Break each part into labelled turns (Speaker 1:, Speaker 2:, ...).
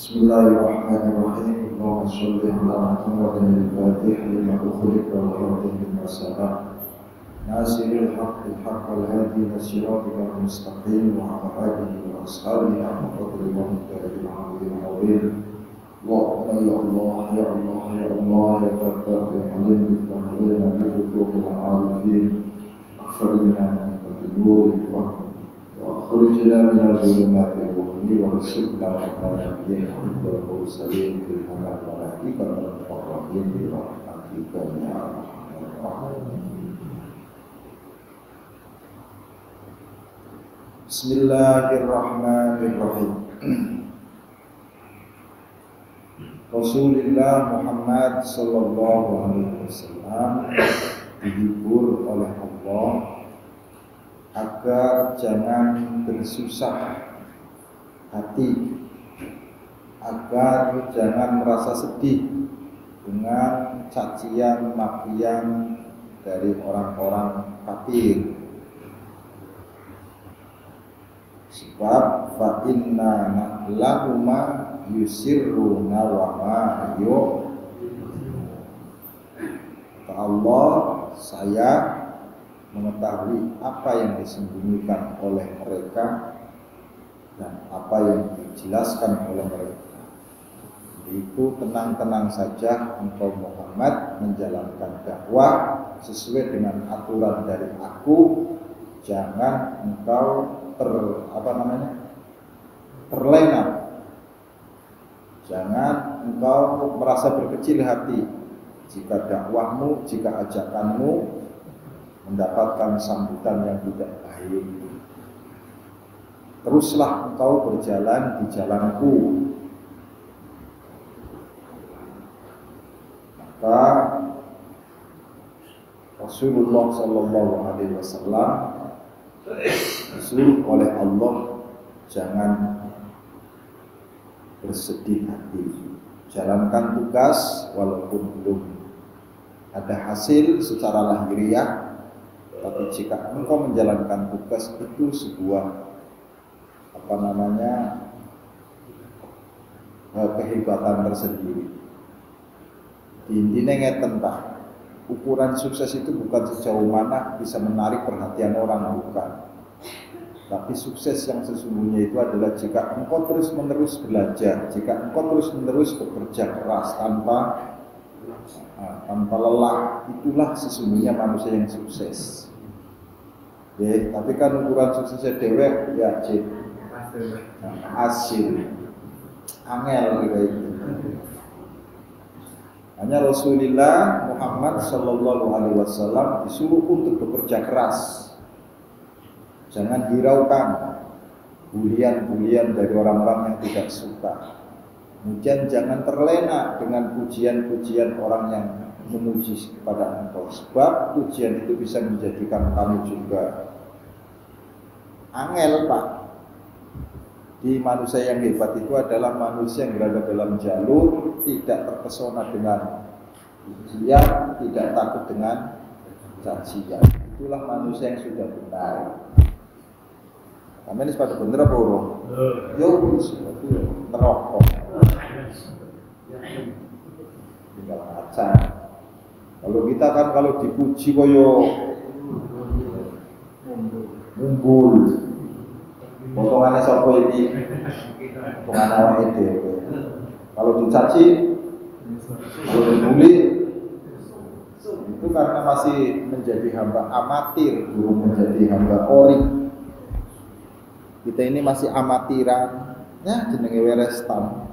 Speaker 1: Bismillahirrahmanirrahim. Allahumma sholli ala Muhammadin al-Fatih lima ukhliq wal khatimi lima sabaq. Nasiril haqqil haqqal hadi ila siratikal mustaqim wa ala alihi wa ashabihi haqqa qadrihi wa miqdarihi al-azim. Allahumma ya Allah ya Allah ya Allah ya Fattah ya Alim bi tahlilina bi huquqil arifin. Akhrijna min al-nur wa akhrijna min al-zulumati ورسلنا وحبنا والمرسلين في الحمد والحقيقة والرحيم برحمتك يا أرحم الراحمين. Bismillahirrahmanirrahim. Rasulullah Muhammad sallallahu alaihi wasallam dihibur oleh Allah agar jangan bersusah hati, agar jangan merasa sedih dengan cacian makian dari orang-orang kafir. Sebab fa inna lahuma yusirruna wa ma Allah, saya mengetahui apa yang disembunyikan oleh mereka dan apa yang dijelaskan oleh mereka. Itu tenang-tenang saja engkau Muhammad menjalankan dakwah sesuai dengan aturan dari aku. Jangan engkau terlena. Jangan engkau merasa berkecil hati jika dakwahmu, jika ajakanmu mendapatkan sambutan yang tidak baik. Teruslah engkau berjalan di jalanku. Maka Rasulullah sallallahu alaihi wasallam disuruh oleh Allah jangan bersedih hati. Jalankan tugas walaupun belum ada hasil secara lahiriah, tapi jika engkau menjalankan tugas itu sebuah kehebatan tersendiri. Intinya ngeten Pak, ukuran sukses itu bukan sejauh mana bisa menarik perhatian orang, bukan. Tapi sukses yang sesungguhnya itu adalah jika engkau terus-menerus belajar, jika engkau terus-menerus bekerja keras tanpa lelah, itulah sesungguhnya manusia yang sukses. Ya, tapi kan ukuran suksesnya dewek ya hasil angel gitu. Hanya Rasulullah Muhammad sallallahu alaihi wasallam disuruh untuk bekerja keras. Jangan hiraukan bulian-bulian dari orang-orang yang tidak suka. Kemudian jangan terlena dengan pujian-pujian orang yang memuji kepada engkau, sebab pujian itu bisa menjadikan kamu juga angel Pak. Di manusia yang hebat itu adalah manusia yang berada dalam jalur tidak terpesona dengan pujian, tidak takut dengan cacian. Itulah manusia yang sudah benar. Kami ini sepatu bener apa urung? Yo, sepatu nerokok. Tinggal kaca. Kalau kita kan kalau dipuji koyo mumbul. Potongannya sopo ini, potongan awak itu. Kalau dicaci, kalau dibully, itu karena masih menjadi hamba amatir, belum menjadi hamba ori. Kita ini masih amatiran, ya jenenge werestan.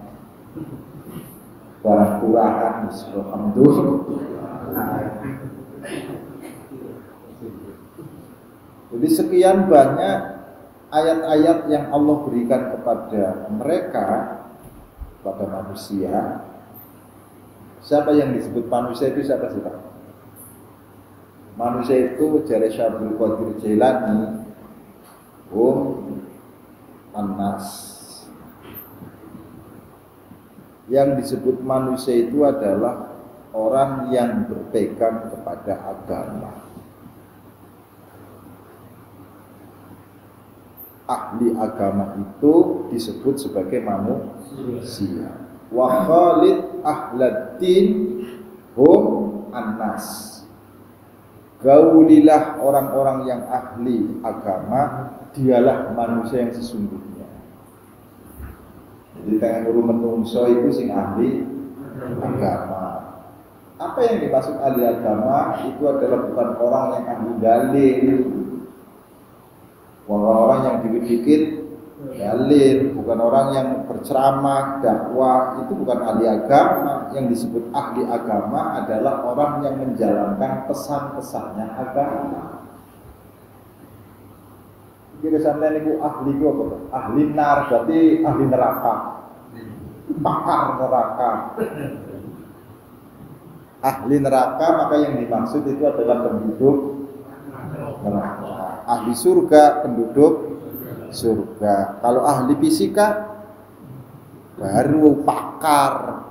Speaker 1: Barang kurang, alhamdulillah. Jadi sekian banyak ayat-ayat yang Allah berikan kepada mereka, kepada manusia. Siapa yang disebut manusia itu siapa sih Pak? Manusia itu jare Syabul Qadir Jailani An-Nas. Yang disebut manusia itu adalah orang yang berpegang kepada agama. ahli agama itu disebut sebagai manusia. Wa khalid ahladdin hum annas. Gaulilah orang-orang yang ahli agama, dialah manusia yang sesungguhnya. Jadi tangan guru menungso itu sing ahli agama. Apa yang dimaksud ahli agama itu adalah bukan orang yang ahli dalil, orang-orang yang dikit-dikit dalil, bukan orang yang berceramah, dakwah, itu bukan ahli agama. Yang disebut ahli agama adalah orang yang menjalankan pesan-pesannya agama. Kira sampeyan niku ahli ku apa? Ahli nar, berarti ahli neraka. Pakar neraka. Ahli neraka, maka yang dimaksud itu adalah penduduk neraka. Ahli surga, penduduk surga. Kalau ahli fisika baru pakar.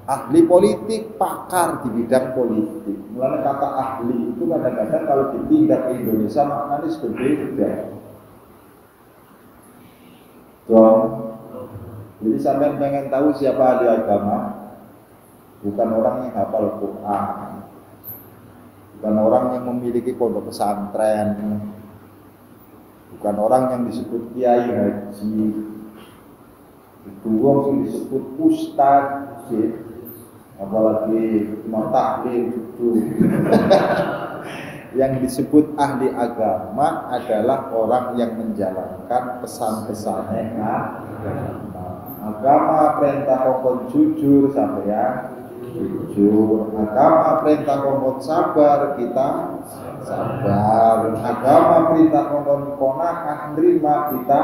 Speaker 1: Ahli politik, pakar di bidang politik. Mulanya kata ahli itu kadang-kadang kalau dipindah ke Indonesia maknanya berbeda. Jadi sampai pengen tahu siapa ahli agama, bukan orang yang hafal Quran, bukan orang yang memiliki pondok pesantren, bukan orang yang disebut kiai haji, itu wong yang disebut ustaz, apalagi mau tahlil itu. Yang disebut ahli agama adalah orang yang menjalankan pesan-pesannya agama. Perintah kongkon jujur sampeyan jujur, agama perintah kongkon sabar kita sabar, agama perintah kongkon kona'ah terima kita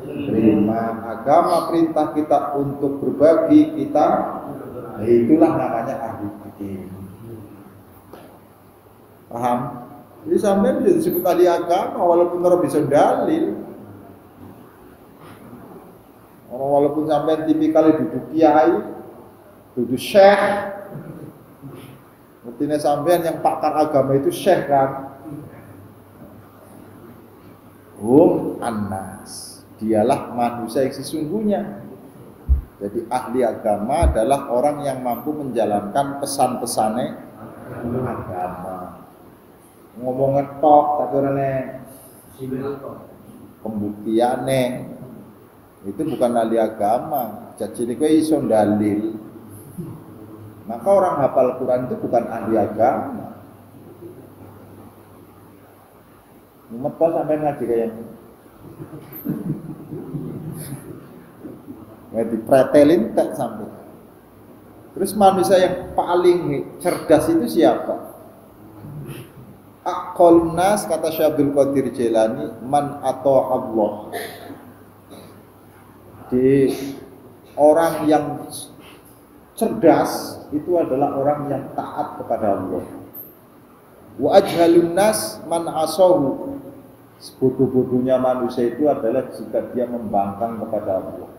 Speaker 1: terima, agama perintah kita untuk berbagi kita, itulah namanya ahli fikih. Paham? Jadi sampai bisa disebut ahli agama walaupun orang bisa dalil. Orang walaupun sampai tipikalnya duduk kiai, duduk syekh. Artinya sampean yang pakar agama itu syekh kan? Annas. Dialah manusia yang sesungguhnya. Jadi ahli agama adalah orang yang mampu menjalankan pesan-pesannya agama. Ngomong ngetok tapi orangnya pembuktiannya itu bukan ahli agama. Jadi ini kue iso dalil. Maka orang hafal Quran itu bukan ahli agama. Mumet kok sampai ngaji kayak ini. Ya dipretelin tak sampai. Terus manusia yang paling cerdas itu siapa? Aqallun nas, kata Syekh Abdul Qadir Jailani, man atau Allah. Di orang yang cerdas itu adalah orang yang taat kepada Allah. Wa ajhalun nas man asahu. Sebodoh-bodohnya manusia itu adalah jika dia membangkang kepada Allah.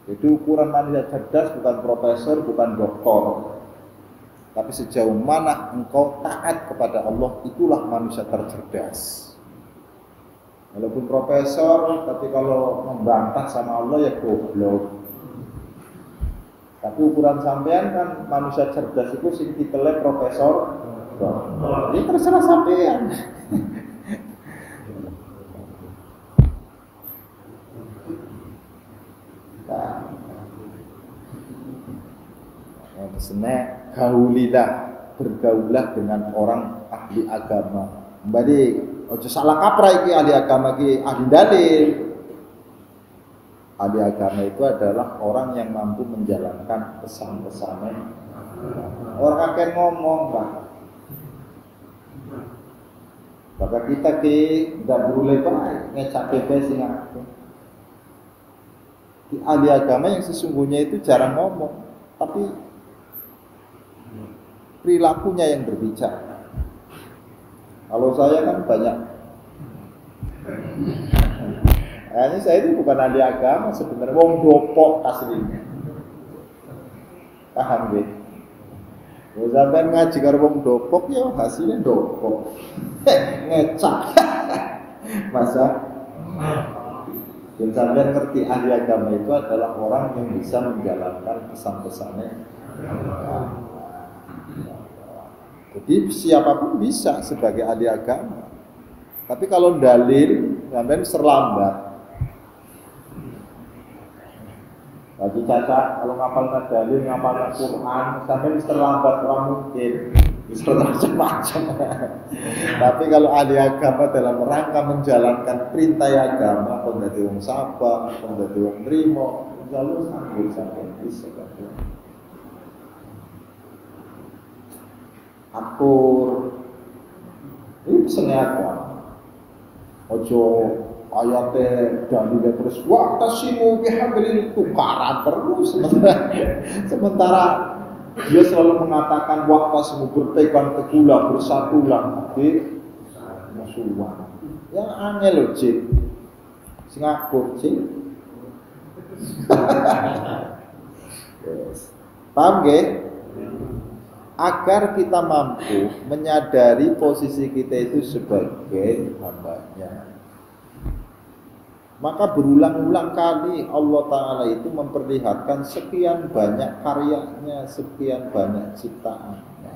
Speaker 1: Jadi ukuran manusia cerdas bukan profesor, bukan doktor. Tapi sejauh mana engkau taat kepada Allah, itulah manusia tercerdas. Walaupun profesor, tapi kalau membantah sama Allah ya goblok. Tapi ukuran sampean kan manusia cerdas itu sing titele profesor. Jadi terserah sampean. Sebenarnya gaulilah, bergaulah dengan orang ahli agama. Mbadi ojo salah kaprah iki ahli agama iki ahli dalil. Ahli agama itu adalah orang yang mampu menjalankan pesan-pesannya. Orang akan ngomong, Pak. Maka kita ki ndak boleh baik ngecap bebas sing aku. Ahli agama yang sesungguhnya itu jarang ngomong, tapi perilakunya yang berbicara. Kalau saya kan banyak. Kayaknya saya itu bukan ahli agama sebenarnya, wong dopok aslinya. Paham gak? Kalau sampai ngaji karo wong dopok ya hasilnya dopok. Ngecak. Masa Dan sampai ngerti ahli agama itu adalah orang yang bisa menjalankan pesan-pesannya. Jadi siapapun bisa sebagai ahli agama. Tapi kalau dalil sampai serlambat. Bagi cacat kalau ngapalkan dalil, ngapalkan Quran, sampai terlambat orang mungkin. Bisa macam-macam. Tapi kalau ahli agama dalam rangka menjalankan perintah agama, kon dadi wong sabar, kon dadi wong nrimo, insyaallah sampai bisa kan. Akur ini pesannya agama. Ojo ayatnya dalilnya terus wa tasimu bihablil tukaran terus sementara dia selalu mengatakan waqtasimu berpegang teguhlah bersatulah di musuhan. Yang aneh loh cik sing akur cik. Paham gak? Agar kita mampu menyadari posisi kita itu sebagai hambanya, maka berulang-ulang kali Allah Ta'ala itu memperlihatkan sekian banyak karyanya, sekian banyak ciptaannya.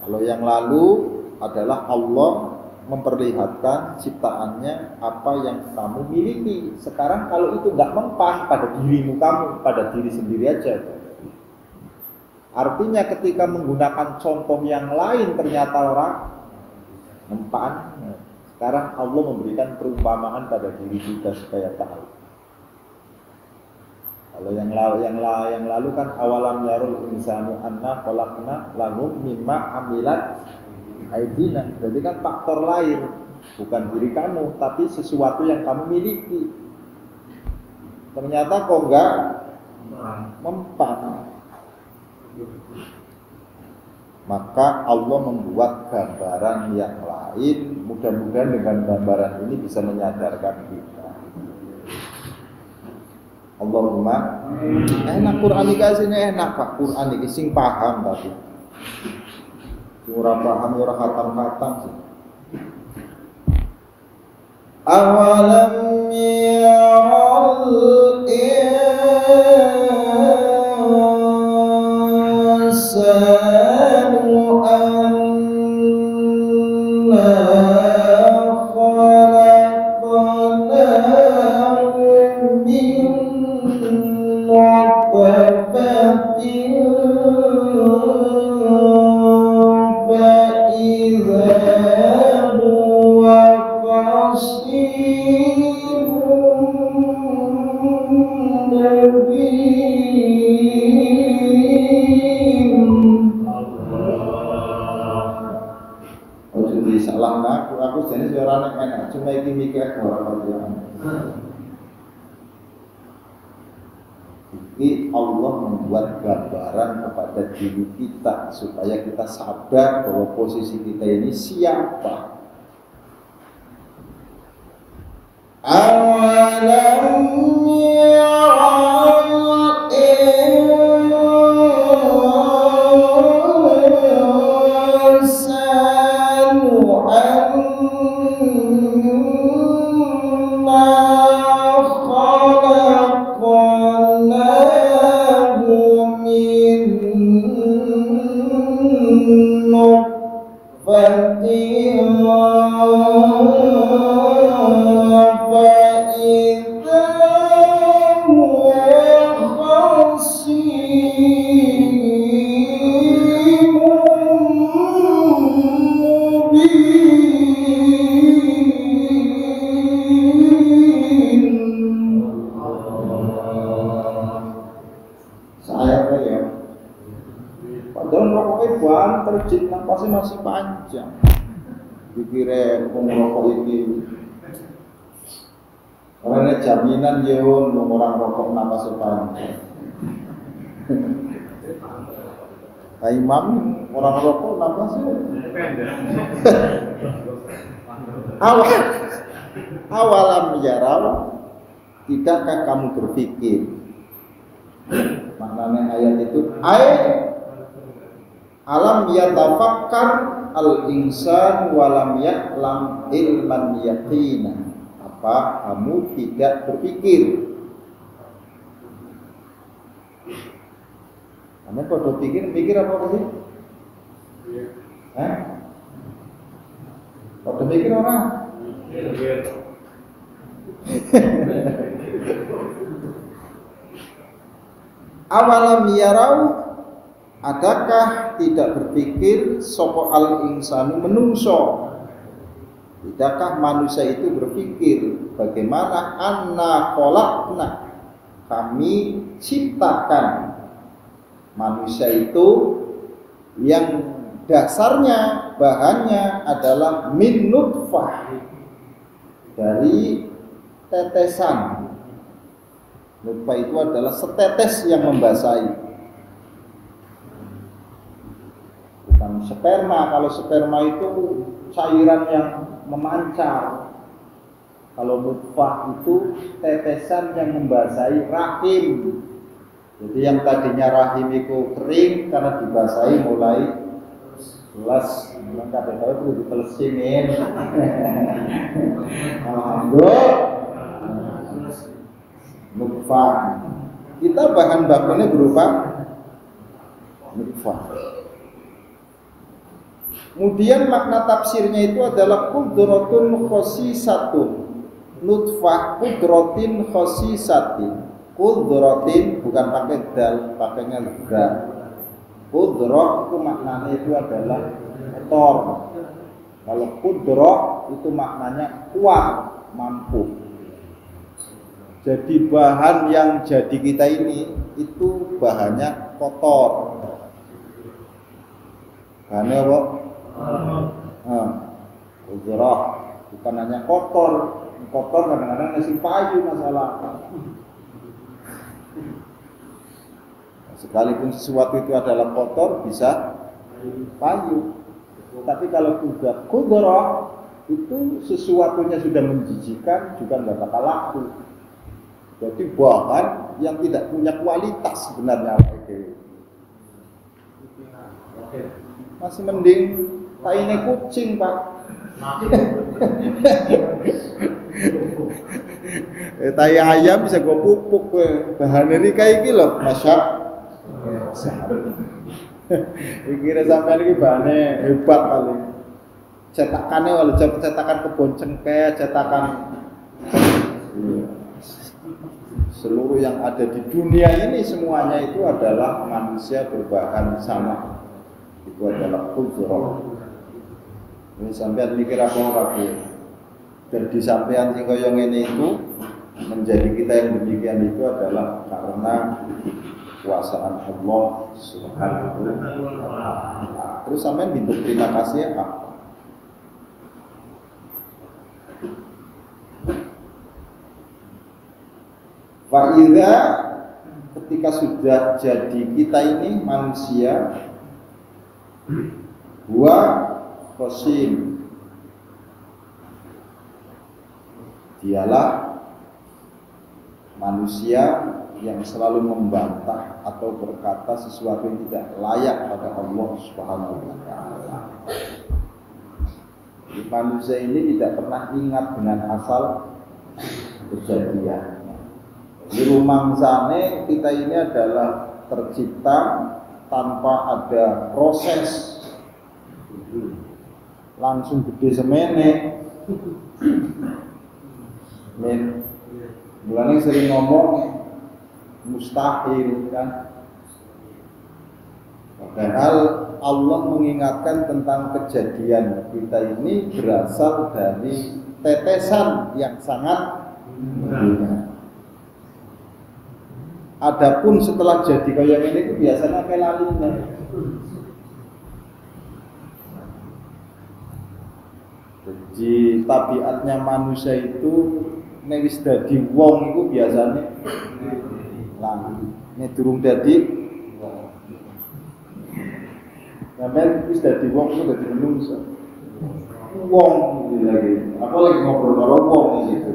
Speaker 1: Kalau yang lalu adalah Allah memperlihatkan ciptaannya apa yang kamu miliki. Sekarang kalau itu nggak mempan pada dirimu kamu, pada diri sendiri aja. Artinya ketika menggunakan contoh yang lain ternyata orang mempan. Sekarang Allah memberikan perumpamaan pada diri kita supaya tahu. Kalau yang lalu kan awalam yarul insanu anna khalaqna lahu mimma amilat aidina. Jadi kan faktor lain, bukan diri kamu, tapi sesuatu yang kamu miliki. Ternyata kok enggak mempan. Maka Allah membuat gambaran yang lain. Mudah-mudahan dengan gambaran ini bisa menyadarkan kita. Allahumma enak Quran iki asine enak Pak. Quran iki sing paham tapi sing ora paham ora khatam-khatam sih. Awalam yarul insanu aku jenis orang enak, cuma ini mikir orang lain. Jadi Allah membuat gambaran kepada diri kita supaya kita sadar bahwa posisi kita ini siapa. Awalam yarul insanu terjit napasnya masih panjang. Dikira pengrokok ini karena jaminan yon orang rokok napasnya panjang. Pak Imam orang rokok napasnya awalam yarau, tidakkah kamu berpikir? Maknanya ayat itu alam yatafakkar al-insan walam ya'lam ilman yaqina. maka kamu tidak berpikir. Kamu kalau mikir apa sih? Kalau mikir orang? Awalam yarau, adakah tidak berpikir sapa al insanu menungso? Tidakkah manusia itu berpikir bagaimana anna khalaqna, kami ciptakan manusia itu yang dasarnya bahannya adalah min nutfah, dari tetesan. Nutfah itu adalah setetes yang membasahi, bukan sperma. Kalau sperma itu cairan yang memancar. Kalau nutfah itu tetesan yang membasahi rahim. Jadi yang tadinya rahim itu kering karena dibasahi mulai las lengkap itu ditelesin. Alhamdulillah. Nutfah. Kita bahan bakunya berupa nutfah. Kemudian makna tafsirnya itu adalah qudratun khosisatun. Nutfah qudratin khosisatin. Qudratin bukan pakai dal, pakainya za. Qudrah itu maknanya itu adalah kotor. Kalau qudrah itu maknanya kuat, mampu. Jadi bahan yang jadi kita ini itu bahannya kotor. Bahannya apa? Qudrah bukan hanya kotor. Kotor kadang-kadang nasi payu masalah. Sekalipun sesuatu itu adalah kotor bisa payu. Tapi kalau sudah qudrah itu sesuatunya sudah menjijikan juga nggak bakal laku. Jadi bahan yang tidak punya kualitas sebenarnya itu. Masih mending taine kucing, Pak. Tai ayam bisa gue pupuk bahan ini kayak gitu loh, masak. Kira sampai ini bahannya hebat kali. Cetakannya walau cetakan kebun cengkeh, cetakan seluruh yang ada di dunia ini semuanya itu adalah manusia berbahan sama. Itu adalah qudrah. Ini sampean mikir apa lagi? Dan di sampean sing kaya ngene itu menjadi kita yang demikian itu adalah karena kuasaan Allah Subhanahu wa taala. Terus sampean bentuk terima kasih apa? Fa'idha, ketika sudah jadi kita ini manusia, huwa qasim, dialah manusia yang selalu membantah atau berkata sesuatu yang tidak layak pada Allah Subhanahu wa taala. Manusia ini tidak pernah ingat dengan asal kejadian. Di rumangsane kita ini adalah tercipta tanpa ada proses, langsung gede semene. Men, mulanya sering ngomong mustahil kan. Padahal Allah mengingatkan tentang kejadian kita ini berasal dari tetesan yang sangat mulia. Adapun setelah jadi kayak ini itu biasanya kelalinan. Jadi tabiatnya manusia itu nek wis dadi wong iku biasanya lali. Nek durung dadi sampeyan wis dadi wong iku dadi menungso. Wong iki lagi. Apa lagi ngobrol karo wong iki gitu.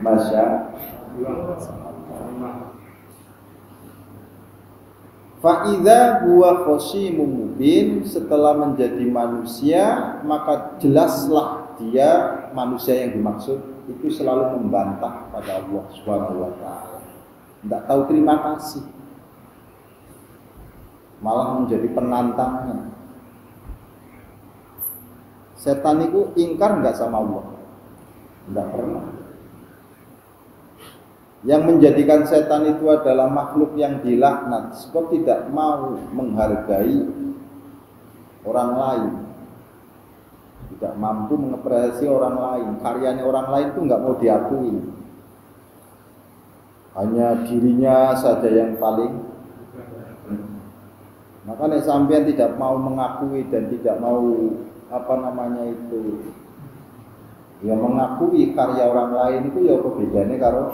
Speaker 1: Masya Fa'idha huwa khosimun mubin, setelah menjadi manusia maka jelaslah dia manusia yang dimaksud itu selalu membantah pada Allah Subhanahu wa taala. Tidak tahu terima kasih. Malah menjadi penantangnya. Setan itu ingkar enggak sama Allah? Enggak pernah. Yang menjadikan setan itu adalah makhluk yang dilaknat sebab tidak mau menghargai orang lain, tidak mampu mengapresiasi orang lain, karyanya orang lain itu nggak mau diakui, hanya dirinya saja yang paling. Makanya sampean tidak mau mengakui dan tidak mau mengakui karya orang lain itu ya perbedaannya karo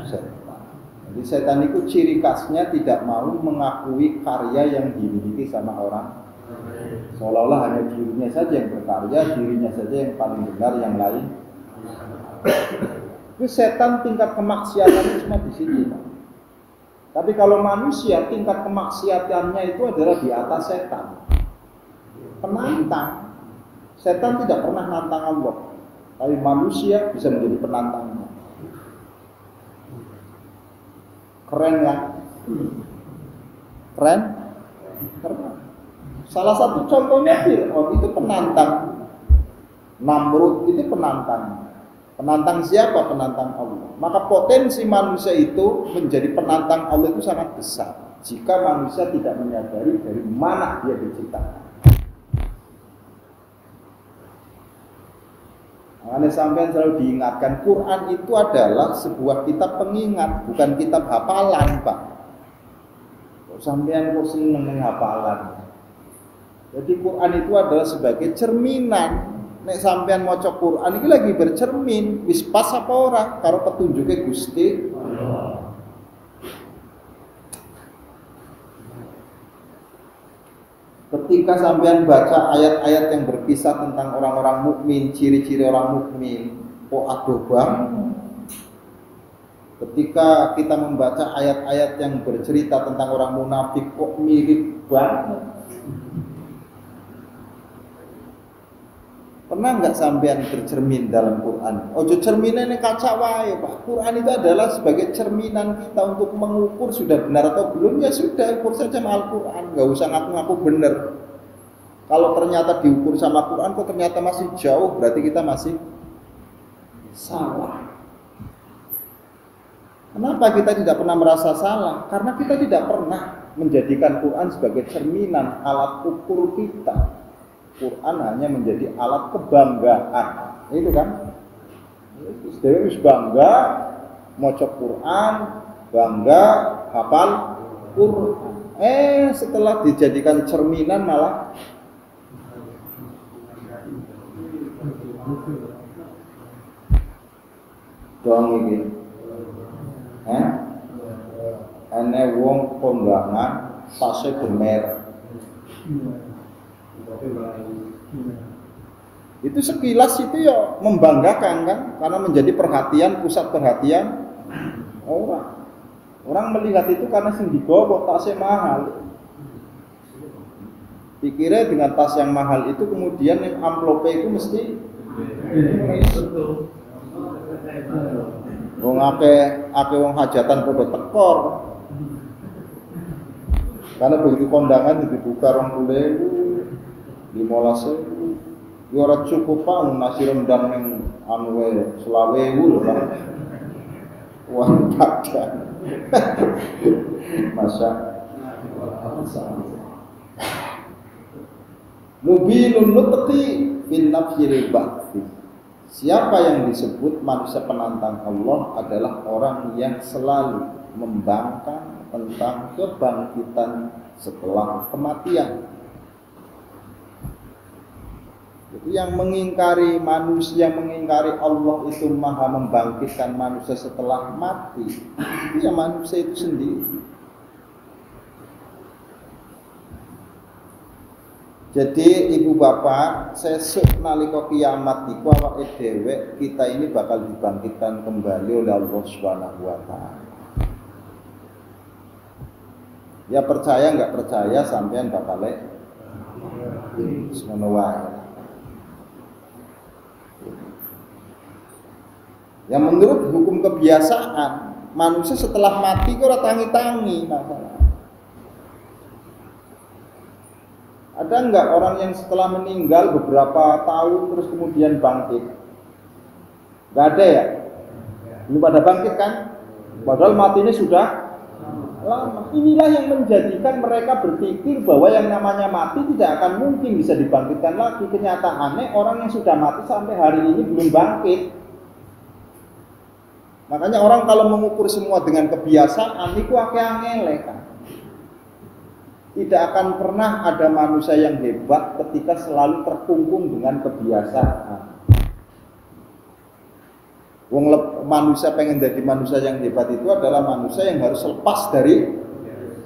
Speaker 1: setan. Jadi setan itu ciri khasnya tidak mau mengakui karya yang dimiliki sama orang. Seolah-olah hanya dirinya saja yang berkarya, dirinya saja yang paling benar, yang lain. Itu setan tingkat kemaksiatannya cuma di sini. Tapi kalau manusia tingkat kemaksiatannya itu adalah di atas setan. Penantang. Setan tidak pernah nantang Allah, tapi manusia bisa menjadi penantangnya. Keren kan? Keren? Keren. Salah satu contohnya Fir'aun itu penantang. Namrud itu penantang. Penantang siapa? Penantang Allah. Maka potensi manusia itu menjadi penantang Allah itu sangat besar jika manusia tidak menyadari dari mana dia diciptakan. Makanya sampai selalu diingatkan, Quran itu adalah sebuah kitab pengingat, bukan kitab hafalan, Pak. Sampean kok seneng hafalan. Jadi Quran itu adalah sebagai cerminan. Nek sampean maca Quran iki lagi bercermin, wis pas apa ora karo petunjuke Gusti Allah. Ketika sampean baca ayat-ayat yang berkisah tentang orang-orang mukmin, ciri-ciri orang mukmin, kok adoh banget. Ketika kita membaca ayat-ayat yang bercerita tentang orang munafik, kok mirip banget. Pernah nggak sampean bercermin dalam Quran? Ojo cerminan yang kaca wae, Pak. Quran itu adalah sebagai cerminan kita untuk mengukur sudah benar atau belum. Ya sudah, ukur saja sama Al-Quran. Nggak usah ngaku-ngaku benar. Kalau ternyata diukur sama Quran, kok ternyata masih jauh, berarti kita masih salah. Kenapa kita tidak pernah merasa salah? Karena kita tidak pernah menjadikan Quran sebagai cerminan, alat ukur kita. Quran hanya menjadi alat kebanggaan, itu kan? Dewi bangga maca Quran, bangga hafal Quran. Setelah dijadikan cerminan malah dong iki. Ene wong kondangan tasih gemer. Itu sekilas itu ya membanggakan kan, karena menjadi perhatian, pusat perhatian orang. Orang melihat itu karena sing digawa tasnya mahal. Pikirnya dengan tas yang mahal itu kemudian yang amplopnya itu mesti wong akeh wong hajatan padha tekor. Karena begitu kondangan dibuka 20.000, 15.000, ya ora cukup Pak nasi rendang ning anu wae 20.000 lho Pak. Wah, kadang. Masa Mubinun nutqi fil nafyil ba'thi. Siapa yang disebut manusia penantang Allah adalah orang yang selalu membangkang tentang kebangkitan setelah kematian. Jadi yang mengingkari manusia, mengingkari Allah itu maha membangkitkan manusia setelah mati, itu ya manusia itu sendiri. Jadi ibu bapak, sesuk nalika kiamat iku awake dhewe kita ini bakal dibangkitkan kembali oleh Allah Subhanahu wa taala. Ya percaya nggak percaya sampean bakal ngono wae.
Speaker 2: Yang menurut hukum kebiasaan, manusia setelah mati kok ora tangi-tangi masalah. Ada enggak orang yang setelah meninggal beberapa tahun terus kemudian bangkit? Enggak ada ya? Belum pada bangkit kan? Padahal matinya sudah lama. Inilah yang menjadikan mereka berpikir bahwa yang namanya mati tidak akan mungkin bisa dibangkitkan lagi. Kenyataannya orang yang sudah mati sampai hari ini belum bangkit. Makanya orang kalau mengukur semua dengan kebiasaan itu angel kan. Tidak akan pernah ada manusia yang hebat ketika selalu terkungkung dengan kebiasaan. Manusia pengen jadi manusia yang hebat itu adalah manusia yang harus lepas dari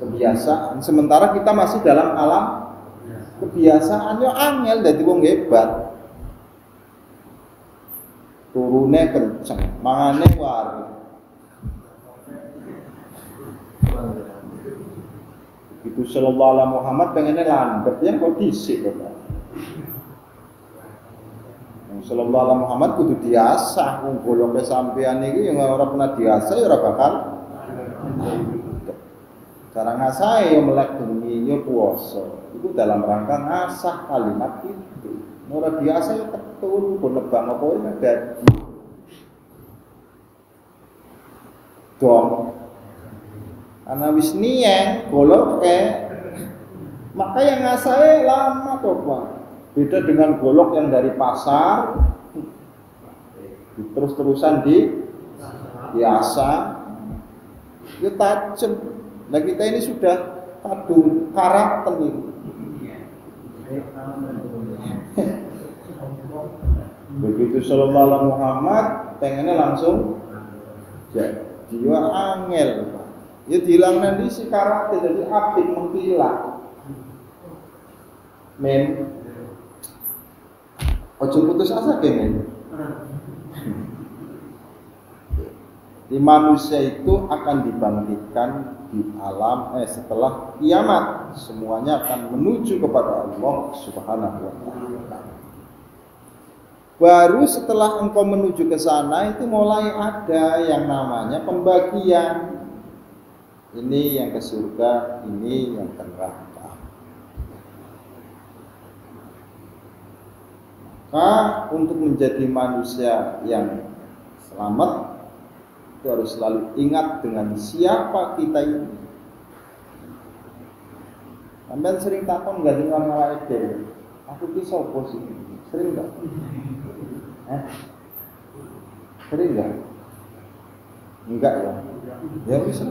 Speaker 2: kebiasaan. Sementara kita masih dalam alam kebiasaan, ya angel jadi wong hebat. Turune kenceng, mangane wari. Itu sallallahu alaihi Muhammad pengennya landep yang kok disik kok. Sallallahu alaihi Muhammad kudu diasah, wong golonge sampean iki yang ora pernah diasah ya ora bakal. Cara ngasahe ya melek bengi ya puasa. Itu dalam rangka ngasah kalimat itu. Ora diasah ya ketul pun nebang apa ya dadi. Dong. Ana wis niyeng golok maka yang ngasahe lama to, Pak. Beda dengan golok yang dari pasar terus-terusan diasah ya tajam. Nah kita ini sudah kadung karakter ini. Begitu sallallahu alaihi Muhammad pengennya langsung jiwa angel. Ya hilang nanti si karakter jadi apik mengkilat. Men ojo putus asa men. Di manusia itu akan dibangkitkan di alam setelah kiamat. Semuanya akan menuju kepada Allah Subhanahu wa taala. Baru setelah engkau menuju ke sana itu mulai ada yang namanya pembagian. Ini yang ke surga, ini yang ke neraka. Maka untuk menjadi manusia yang selamat itu harus selalu ingat dengan siapa kita ini. Sampai sering takon enggak dengar malah ide. Aku ki sapa sih? Sering enggak? Sering enggak? Enggak ya. Ya bisa.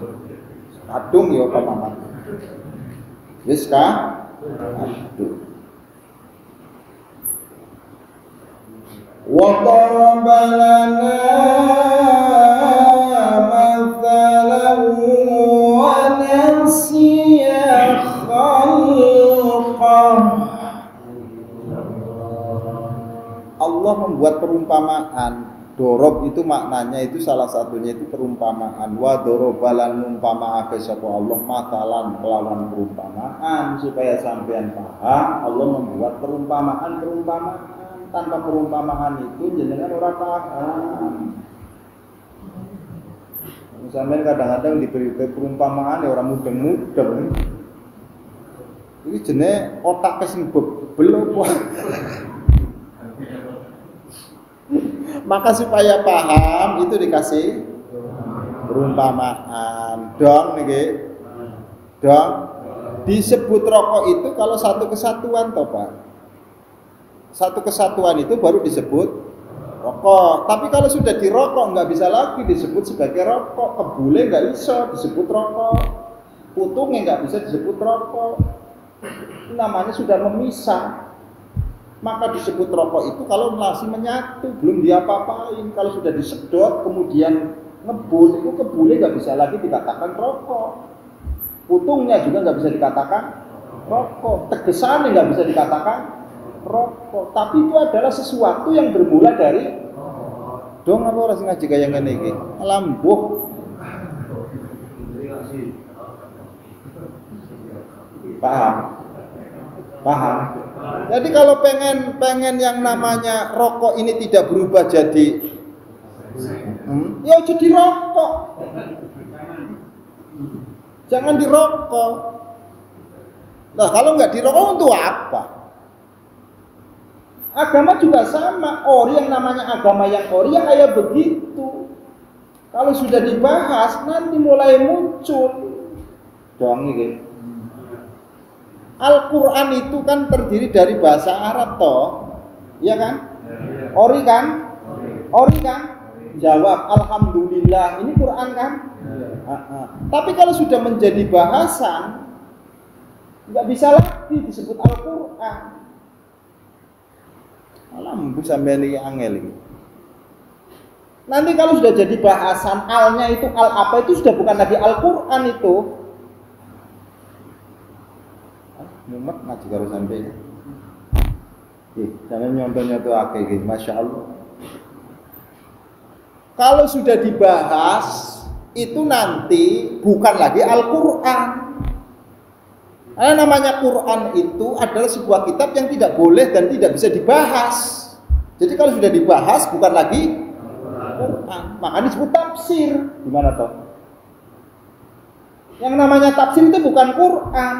Speaker 2: Kadung ya Pak Mamat. Wis ka? Kadung. Wa daraba lana mathalan wa nasiya khalqah. Allah membuat perumpamaan. Dorob itu maknanya itu salah satunya itu perumpamaan. Wa dorobalan umpamaake sapa Allah matalan kelawan perumpamaan supaya sampean paham. Allah membuat perumpamaan. Tanpa perumpamaan itu jenengan ora paham. Sampean kadang-kadang diberi perumpamaan ya ora mudeng-mudeng. Iki jenenge otak sing bebel apa. Maka supaya paham itu dikasih perumpamaan. Dong niki. Dong. Disebut rokok itu kalau satu kesatuan toh, Pak. Satu kesatuan itu baru disebut rokok. Tapi kalau sudah dirokok nggak bisa lagi disebut sebagai rokok. Kebule nggak bisa disebut rokok. Putungnya nggak bisa disebut rokok. Namanya sudah memisah. Maka disebut rokok itu kalau masih menyatu, belum diapa-apain. Kalau sudah disedot kemudian ngebul, itu kebule nggak bisa lagi dikatakan rokok. Putungnya juga nggak bisa dikatakan rokok. Tegesannya nggak bisa dikatakan rokok. Tapi itu adalah sesuatu yang bermula dari dong apa orang ngaji kayak ngene iki? Lambuh. Paham? Paham? Jadi kalau pengen yang namanya rokok ini tidak berubah jadi ya jadi rokok. Jangan dirokok. Nah, kalau nggak dirokok untuk apa? Agama juga sama. Ori yang namanya agama yang ori ya kayak begitu. Kalau sudah dibahas nanti mulai muncul dong gitu. Al-Quran itu kan terdiri dari bahasa Arab toh, iya kan? Ori kan? Ori kan? Jawab Alhamdulillah. Ini Quran kan? Tapi kalau sudah menjadi bahasan, nggak bisa lagi disebut Al-Quran. Alam sampai ini angel ini. Nanti kalau sudah jadi bahasan alnya itu al apa itu sudah bukan lagi Al-Quran itu. Mumet ngaji karo sampai. Jangan nyontoh-nyontoh akeh Masya Allah. Kalau sudah dibahas itu nanti bukan lagi Al-Quran. Karena namanya Quran itu adalah sebuah kitab yang tidak boleh dan tidak bisa dibahas. Jadi kalau sudah dibahas bukan lagi Quran, makanya disebut tafsir. Gimana toh? Yang namanya tafsir itu bukan Quran.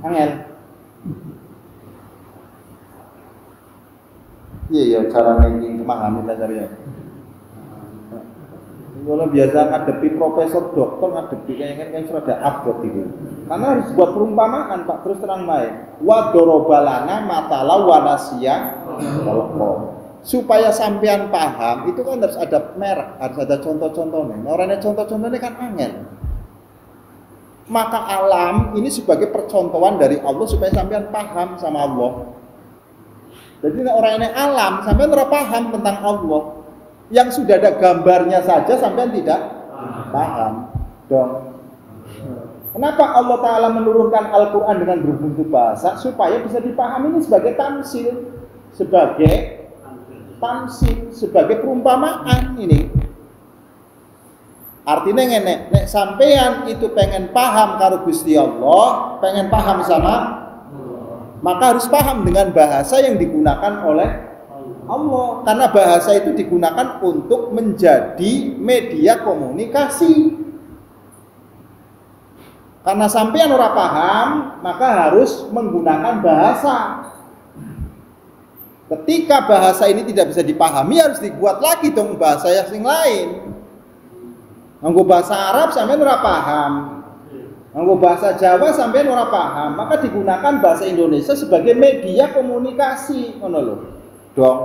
Speaker 2: Angel. Iya cara making memahami dasar ya. Kalau biasa ngadepi profesor dokter ngadepi kayak sudah abot gitu. Karena harus buat perumpamaan Pak, terus terang main. Wa dorobalana matala wanasiya supaya sampean paham itu kan harus ada merek, harus ada contoh-contohnya. Orangnya contoh-contohnya kan angel. Maka alam ini sebagai percontohan dari Allah supaya sampean paham sama Allah. Jadi orang ini alam sampean ora paham tentang Allah. Yang sudah ada gambarnya saja sampean tidak paham dong. Kenapa Allah Ta'ala menurunkan Al-Quran dengan berbentuk bahasa supaya bisa dipahami ini sebagai tamsil, sebagai perumpamaan ini. Artinya nek sampean itu pengen paham karo Gusti Allah, pengen paham sama, maka harus paham dengan bahasa yang digunakan oleh Allah. Karena bahasa itu digunakan untuk menjadi media komunikasi. Karena sampean ora paham, maka harus menggunakan bahasa. Ketika bahasa ini tidak bisa dipahami, harus dibuat lagi dong bahasa yang lain. Nganggo bahasa Arab sampean ora paham. Nganggo bahasa Jawa sampean ora paham, maka digunakan bahasa Indonesia sebagai media komunikasi, ngono lho. Dong.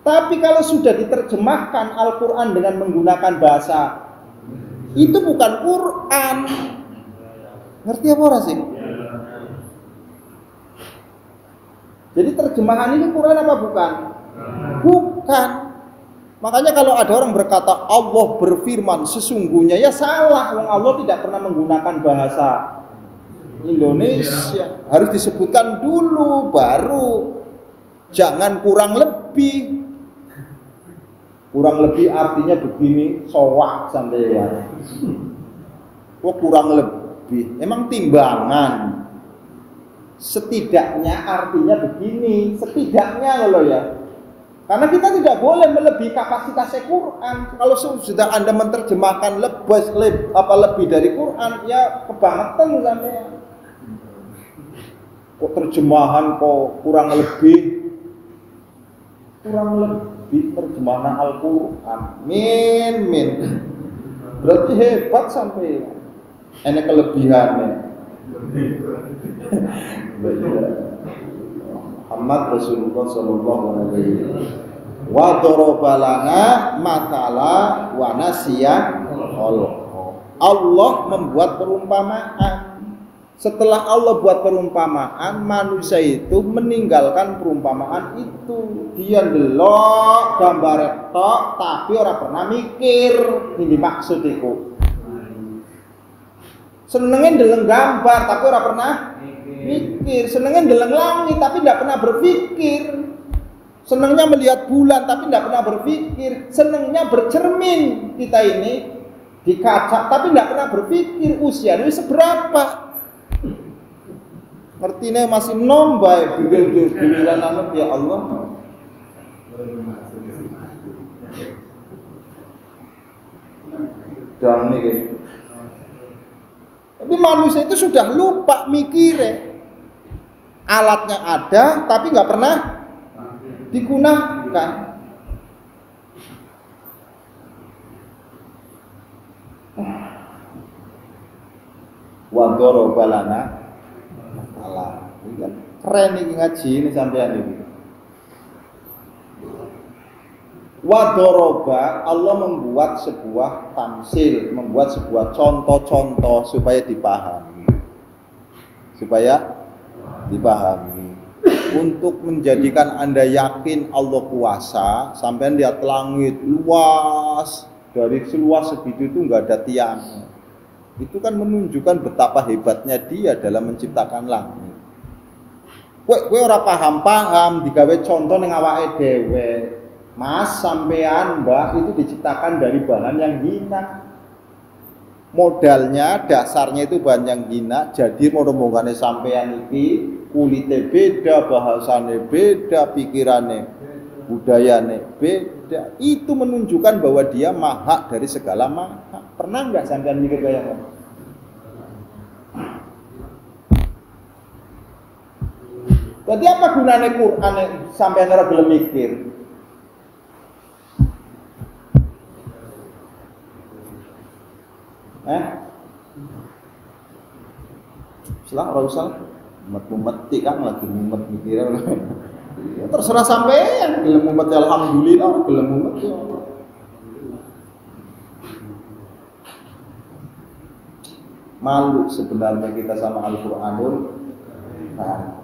Speaker 2: Tapi kalau sudah diterjemahkan Al-Quran dengan menggunakan bahasa, itu bukan Quran. Ngerti apa ora sih? Jadi terjemahan ini Quran apa bukan? Bukan. Makanya kalau ada orang berkata Allah berfirman sesungguhnya, ya salah. Wong Allah tidak pernah menggunakan bahasa Indonesia. Harus disebutkan dulu baru. Jangan kurang lebih. Kurang lebih artinya begini, sowak sampeyan. Kok kurang lebih? Emang timbangan. Setidaknya artinya begini, setidaknya loh ya. Karena kita tidak boleh melebihi kapasitas Quran. Kalau sudah Anda menerjemahkan lebih dari Quran, ya kebangetan sampeyan. Kok terjemahan kok kurang lebih terjemahan Al-Quran min berarti hebat sampai ini kelebihannya. Muhammad Rasulullah sallallahu alaihi wasallam wa darabalana matala wa nasiya Allah membuat perumpamaan. Setelah Allah buat perumpamaan, manusia itu meninggalkan perumpamaan itu. Dia ndelok gambar tok tapi ora pernah mikir ini maksud iku. Senengin ndeleng gambar tapi ora pernah mikir. Senengin ndeleng langit tapi tidak pernah berpikir. Senangnya melihat bulan tapi tidak pernah berpikir. Senangnya bercermin kita ini di kaca tapi tidak pernah berpikir usianya seberapa. Ngertine masih nombai biliran anak ya Allah. Dan nih. Tapi manusia itu sudah lupa mikirnya. Alatnya ada tapi nggak pernah digunakan. Wadoro balana Allah. Ini kan keren nih ngaji ini sampean ini. Wadoroba, Allah membuat sebuah tamsil, membuat sebuah contoh-contoh supaya dipahami. Untuk menjadikan Anda yakin Allah kuasa, sampai lihat langit luas, dari seluas segitu itu nggak ada tiang. Itu kan menunjukkan betapa hebatnya Dia dalam menciptakan langit. Kowe ora paham digawe contoh ning awake dhewe. Mas sampean Mbak itu diciptakan dari bahan yang hina. Modalnya dasarnya itu bahan yang hina, jadi rombongane sampean iki kulite beda, bahasane beda, pikirane, budayane beda. Itu menunjukkan bahwa Dia maha dari segala maha. Pernah enggak sampean mikir kayak gitu? Jadi apa gunanya Quran sampean ora gelem mikir? Selang ora usah mumet-mumeti kan lagi mumet mikir. Ya terserah sampean, gelem mumet alhamdulillah, gelem mumet ya. Malu sebenarnya kita sama Al-Qur'anul Karim.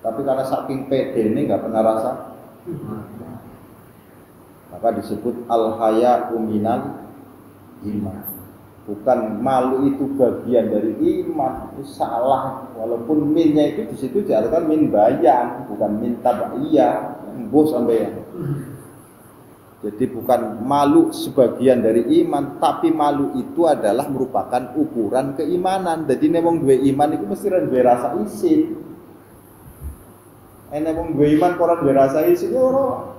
Speaker 2: Tapi karena saking pede ini nggak pernah rasa, maka disebut al-haya'u minal iman. Bukan malu itu bagian dari iman, itu salah. Walaupun minnya itu di situ diartikan min bayan, bukan min tabaiyah, embus sampai. Jadi bukan malu sebagian dari iman, tapi malu itu adalah merupakan ukuran keimanan. Jadi nek wong duwe iman itu mesti duwe rasa isin. Nek wong duwe iman ora duwe rasa isin ora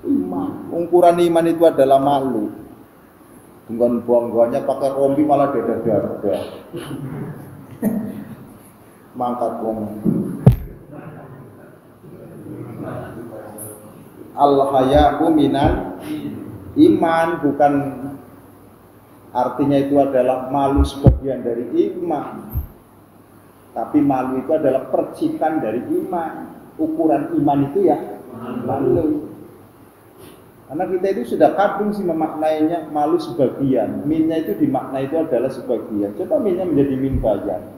Speaker 2: iman. Ukuran iman itu adalah malu. Dengan bangganya pakai rompi malah dada-dada. Mangkat wong. Al-haya'u minal iman, bukan artinya itu adalah malu sebagian dari iman. Tapi malu itu adalah percikan dari iman. Ukuran iman itu ya malu. Karena kita itu sudah kadung sih memaknainya malu sebagian. Minnya itu dimaknai itu adalah sebagian. Coba minnya menjadi min bayan.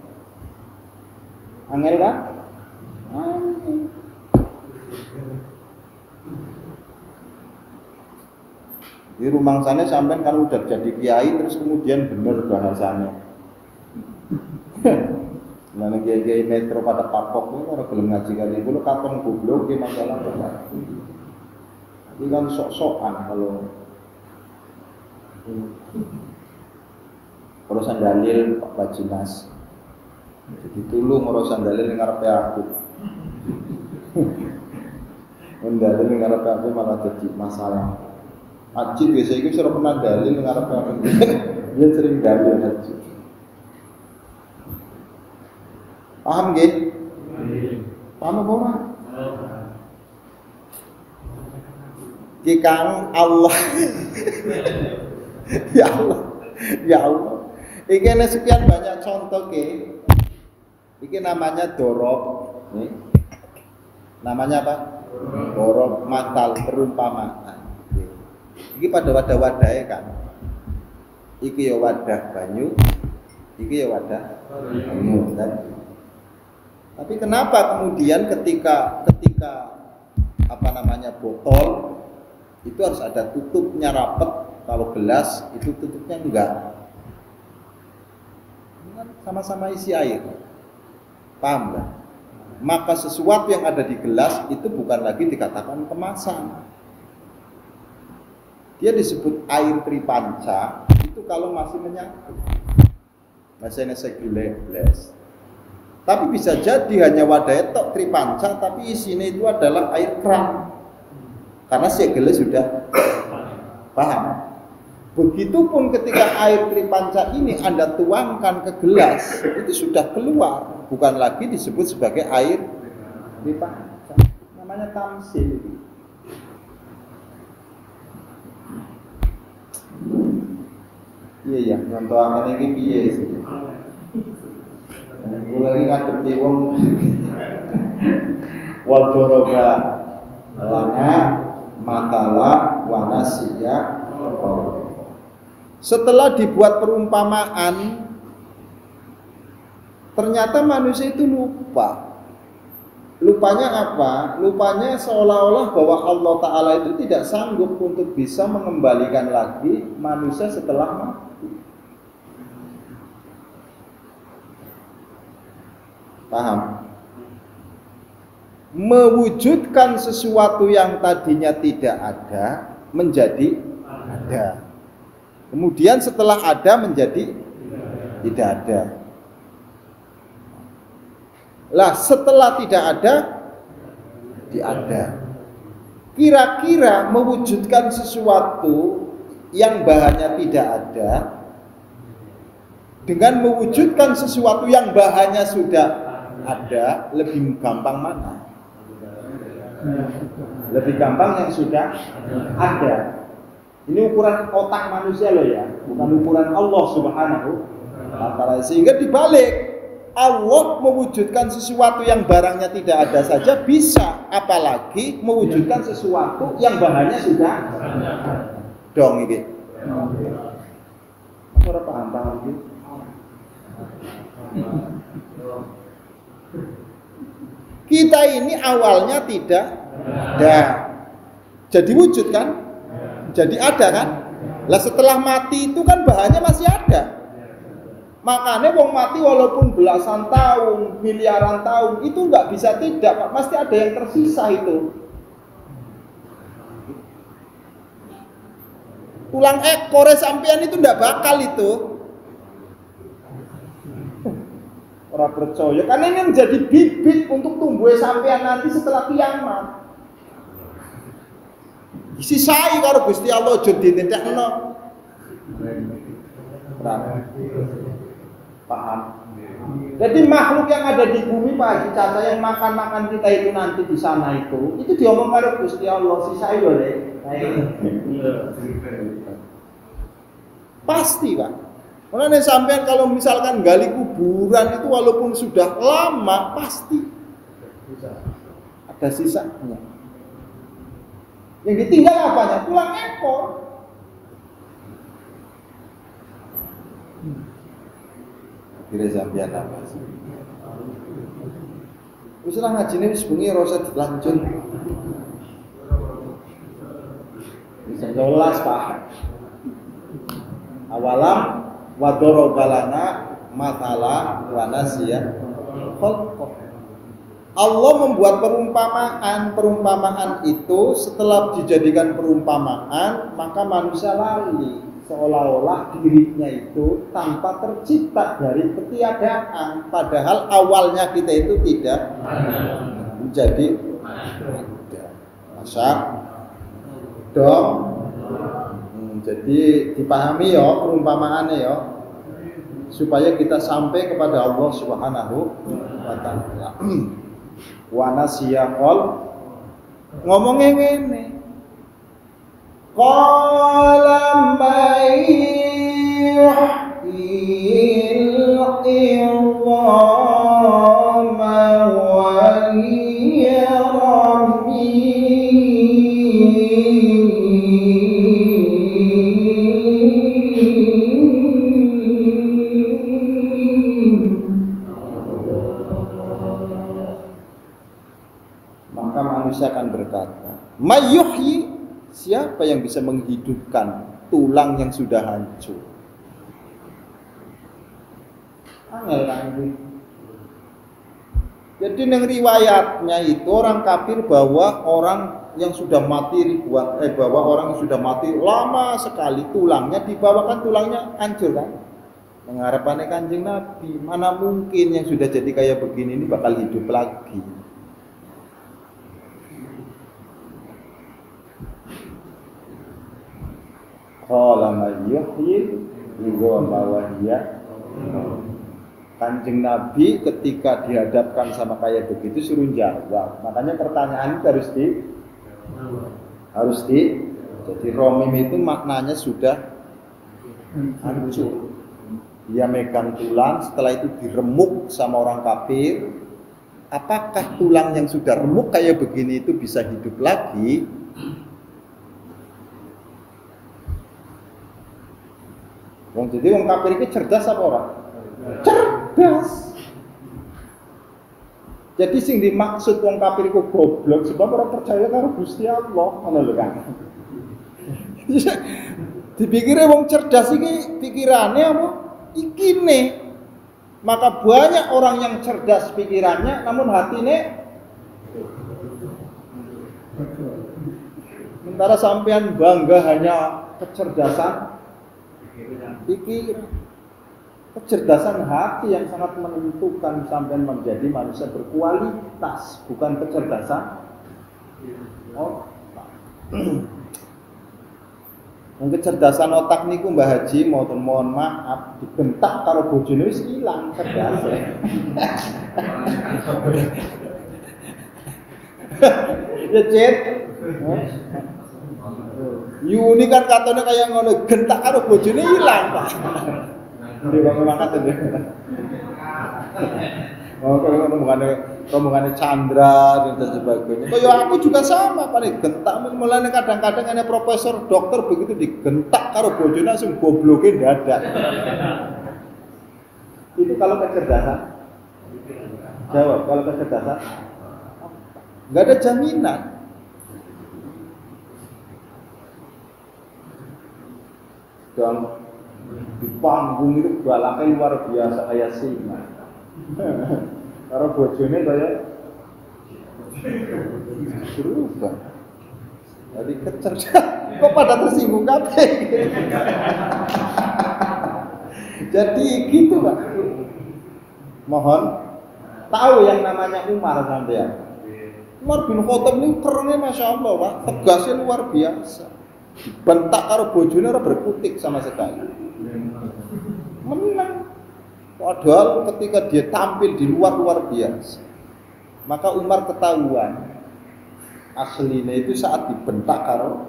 Speaker 2: Angel kan? Di rumah sana sampai kan udah jadi kiai terus kemudian bener bahasanya. Mana kiai metro pada papok itu orang belum ngaji kali itu lo kapan goblok ke masalah apa? Ini kan sok-sokan kalau urusan dalil Pak Bajinas. Jadi tulung urusan dalil yang ngarepe aku. Dalil yang ngarepe aku malah jadi masalah. Haji biasa itu sudah pernah dalil yang ngarepe aku. Dia sering dalil haji. Paham nggih? Paham apa ora? Ki Kang Allah. Ya Allah. Ya Allah. Iki ana sekian banyak contoh ke. Iki namanya dorob. Nih. Namanya apa? Dorob matal perumpamaan. Iki pada wadah-wadahe kan. Iki ya wadah banyu, iki ya wadah banyu kan. Tapi kenapa kemudian ketika apa namanya botol itu harus ada tutupnya rapet, kalau gelas itu tutupnya enggak. Ini kan sama-sama isi air. Paham enggak? maka sesuatu yang ada di gelas itu bukan lagi dikatakan kemasan. Dia disebut air tripanca itu kalau masih menyatu. Masanya segelas. Tapi bisa jadi hanya wadah tok tripanca tapi isinya itu adalah air keran. Karena segelas sudah paham. Begitupun ketika air tripanca ini Anda tuangkan ke gelas, itu sudah keluar, bukan lagi disebut sebagai air tripanca. Namanya tamsil. Iya ya, contoh akan ini piye sih. Gue lagi ngadepi wong wadoroba lana matala wanasiya. Setelah dibuat perumpamaan, ternyata manusia itu lupa. Lupanya apa? Lupanya seolah-olah bahwa Allah Ta'ala itu tidak sanggup untuk bisa mengembalikan lagi manusia setelah mati. Paham? Mewujudkan sesuatu yang tadinya tidak ada menjadi ada. Kemudian setelah ada menjadi tidak ada. Lah setelah tidak ada, ada. Kira-kira mewujudkan sesuatu yang bahannya tidak ada dengan mewujudkan sesuatu yang bahannya sudah ada, lebih gampang mana? Lebih gampang yang sudah ada. Ini ukuran otak manusia loh ya, bukan ukuran Allah Subhanahu wa Ta'ala. Sehingga dibalik, Allah mewujudkan sesuatu yang barangnya tidak ada saja bisa, apalagi mewujudkan sesuatu yang bahannya sudah dong ini. Ora paham iki. Kita ini awalnya tidak ada, jadi wujud kan? Jadi ada kan? Lah setelah mati itu kan bahannya masih ada. Makanya wong mati walaupun belasan tahun, miliaran tahun itu nggak bisa tidak, Pak. Pasti ada yang tersisa itu. Tulang ekor sampean itu nggak bakal itu. Orang percaya karena ini menjadi bibit untuk tumbuh sampean nanti setelah kiamat. Sisai karo Gusti Allah aja ditintekno. Paham? Jadi makhluk yang ada di bumi Pak Haji Caca yang makan-makan kita itu nanti di sana itu diomong karo Gusti Allah sisai lho Dek. Pasti Pak. Makanya sampean kalau misalkan gali kuburan itu walaupun sudah lama pasti ada sisanya. Yang ditinggal apanya? Tulang ekor. Kira sampean apa sih? Wis lah ngajine wis bengi ora usah dilanjut. Wis 12 Pak. Awalam wadorobalana matala wa nasiya khalqa. Allah membuat perumpamaan itu setelah dijadikan perumpamaan maka manusia lali seolah-olah dirinya itu tanpa tercipta dari ketiadaan padahal awalnya kita itu tidak menjadi ada. Masa dong jadi dipahami ya perumpamaannya ya supaya kita sampai kepada Allah Subhanahu wa Ta'ala. Wana siyaqol ngomongnya ngene qala mayyuhil idhama wa hiya manusia akan berkata, "Mayyuhyi," siapa yang bisa menghidupkan tulang yang sudah hancur? Angel kan ini. Jadi neng riwayatnya itu orang kafir bahwa orang yang sudah mati bahwa orang yang sudah mati lama sekali tulangnya dibawakan, tulangnya hancur kan. Mengharapannya Kanjeng Nabi, mana mungkin yang sudah jadi kayak begini ini bakal hidup lagi. Qala may yuhyi idza wahiya. Kanjeng Nabi ketika dihadapkan sama kayak begitu suruh jawab. Makanya pertanyaan itu harus di jadi romim itu maknanya sudah hancur. Dia megang tulang, setelah itu diremuk sama orang kafir. Apakah tulang yang sudah remuk kayak begini itu bisa hidup lagi? Jadi orang kafir itu cerdas apa orang? Cerdas. Jadi sing dimaksud wong kafir iku goblok sebab orang percaya karo Gusti Allah, ngono lho kan. Dipikire wong cerdas iki pikirane apa? Iki nih. Maka banyak orang yang cerdas pikirannya namun hatine sementara sampean bangga hanya kecerdasan pikiran. Kecerdasan hati yang sangat menentukan sampai menjadi manusia berkualitas, bukan kecerdasan otak. Kecerdasan otak niku Mbah Haji mohon maaf dibentak karo bojone wis ilang cerdase. Ya Cet. Yuni kan katanya kayak ngono gentak karo bojone ilang, Pak. Dia bangun makan tuh. Oh, kalau rombongannya Chandra dan sebagainya. Oh ya aku juga sama, paling gentak. Mulanya kadang-kadang ada profesor, dokter begitu digentak karo bojone langsung goblokin dadak. Itu kalau kecerdasan. Jawab, kalau kecerdasan. Enggak ada jaminan. Dan di panggung itu galaknya luar biasa kayak singa. Karena bojone kayak berubah. Jadi kecerdasan. Kok pada tersinggung kabeh? Jadi gitu Pak. Mohon tahu yang namanya Umar sampean. Umar bin Khattab ini kerennya Masya Allah Pak. Tegasnya luar biasa. Bentak karo bojone ora berkutik sama sekali. Menang. Padahal ketika dia tampil di luar biasa. Maka Umar ketahuan aslinya itu saat dibentak karo.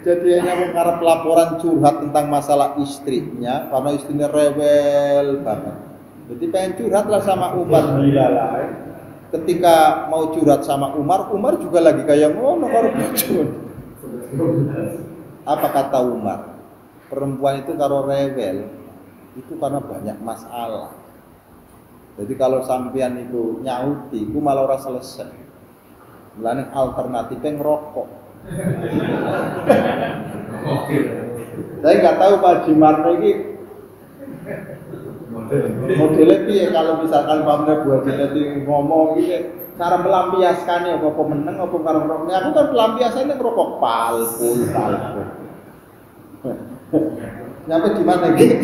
Speaker 2: Jadi hanya mengharap laporan curhat tentang masalah istrinya karena istrinya rewel banget. Jadi pengen curhat lah sama Umar Bilalai. Ketika mau curhat sama Umar juga lagi kayak ngono karo bojone. Apa kata Umar? Perempuan itu karo rewel itu karena banyak masalah. Jadi kalau sampean itu nyauti, itu malah ora selesai. Mulane alternatifnya ngerokok. Saya nggak tahu Pak Jimarno ini modelnya piye kalau misalkan Pamda buat jadi ngomong gitu, cara melampiaskannya apa meneng apa karo ngerokok. Aku kan pelampiasannya ngerokok palpul. Nyampe di mana gitu?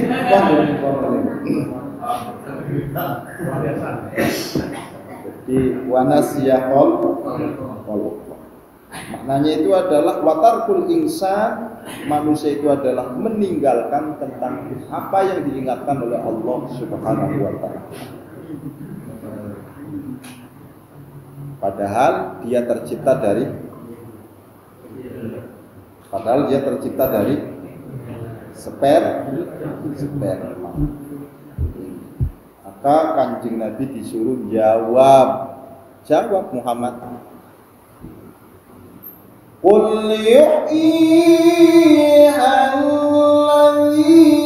Speaker 2: Jadi wanasiyahol maknanya itu adalah watarkul insan, manusia itu adalah meninggalkan tentang apa yang diingatkan oleh Allah Subhanahu wa taala. Padahal dia tercipta dari sperma. Maka Kanjeng Nabi disuruh jawab Muhammad. Qul yuhyi alladhi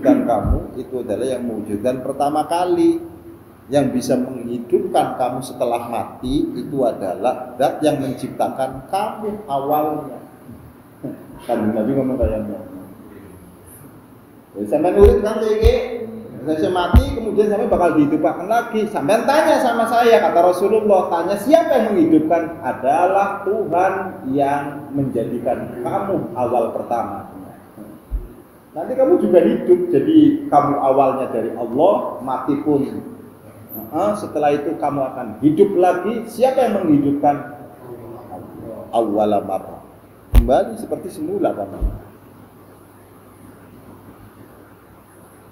Speaker 2: mewujudkan kamu itu adalah yang mewujudkan pertama kali. Yang bisa menghidupkan kamu setelah mati itu adalah zat yang menciptakan kamu awalnya. Kan Nabi ngomong kayak gitu. Sampai urip kan iki, saya mati kemudian sampai bakal dihidupkan lagi. Sampai tanya sama saya, kata Rasulullah, tanya siapa yang menghidupkan? Adalah Tuhan yang menjadikan kamu awal pertama. Nanti kamu juga hidup, jadi kamu awalnya dari Allah, mati pun. Setelah itu kamu akan hidup lagi. Siapa yang menghidupkan? Awwala marrah. Kembali seperti semula kamu.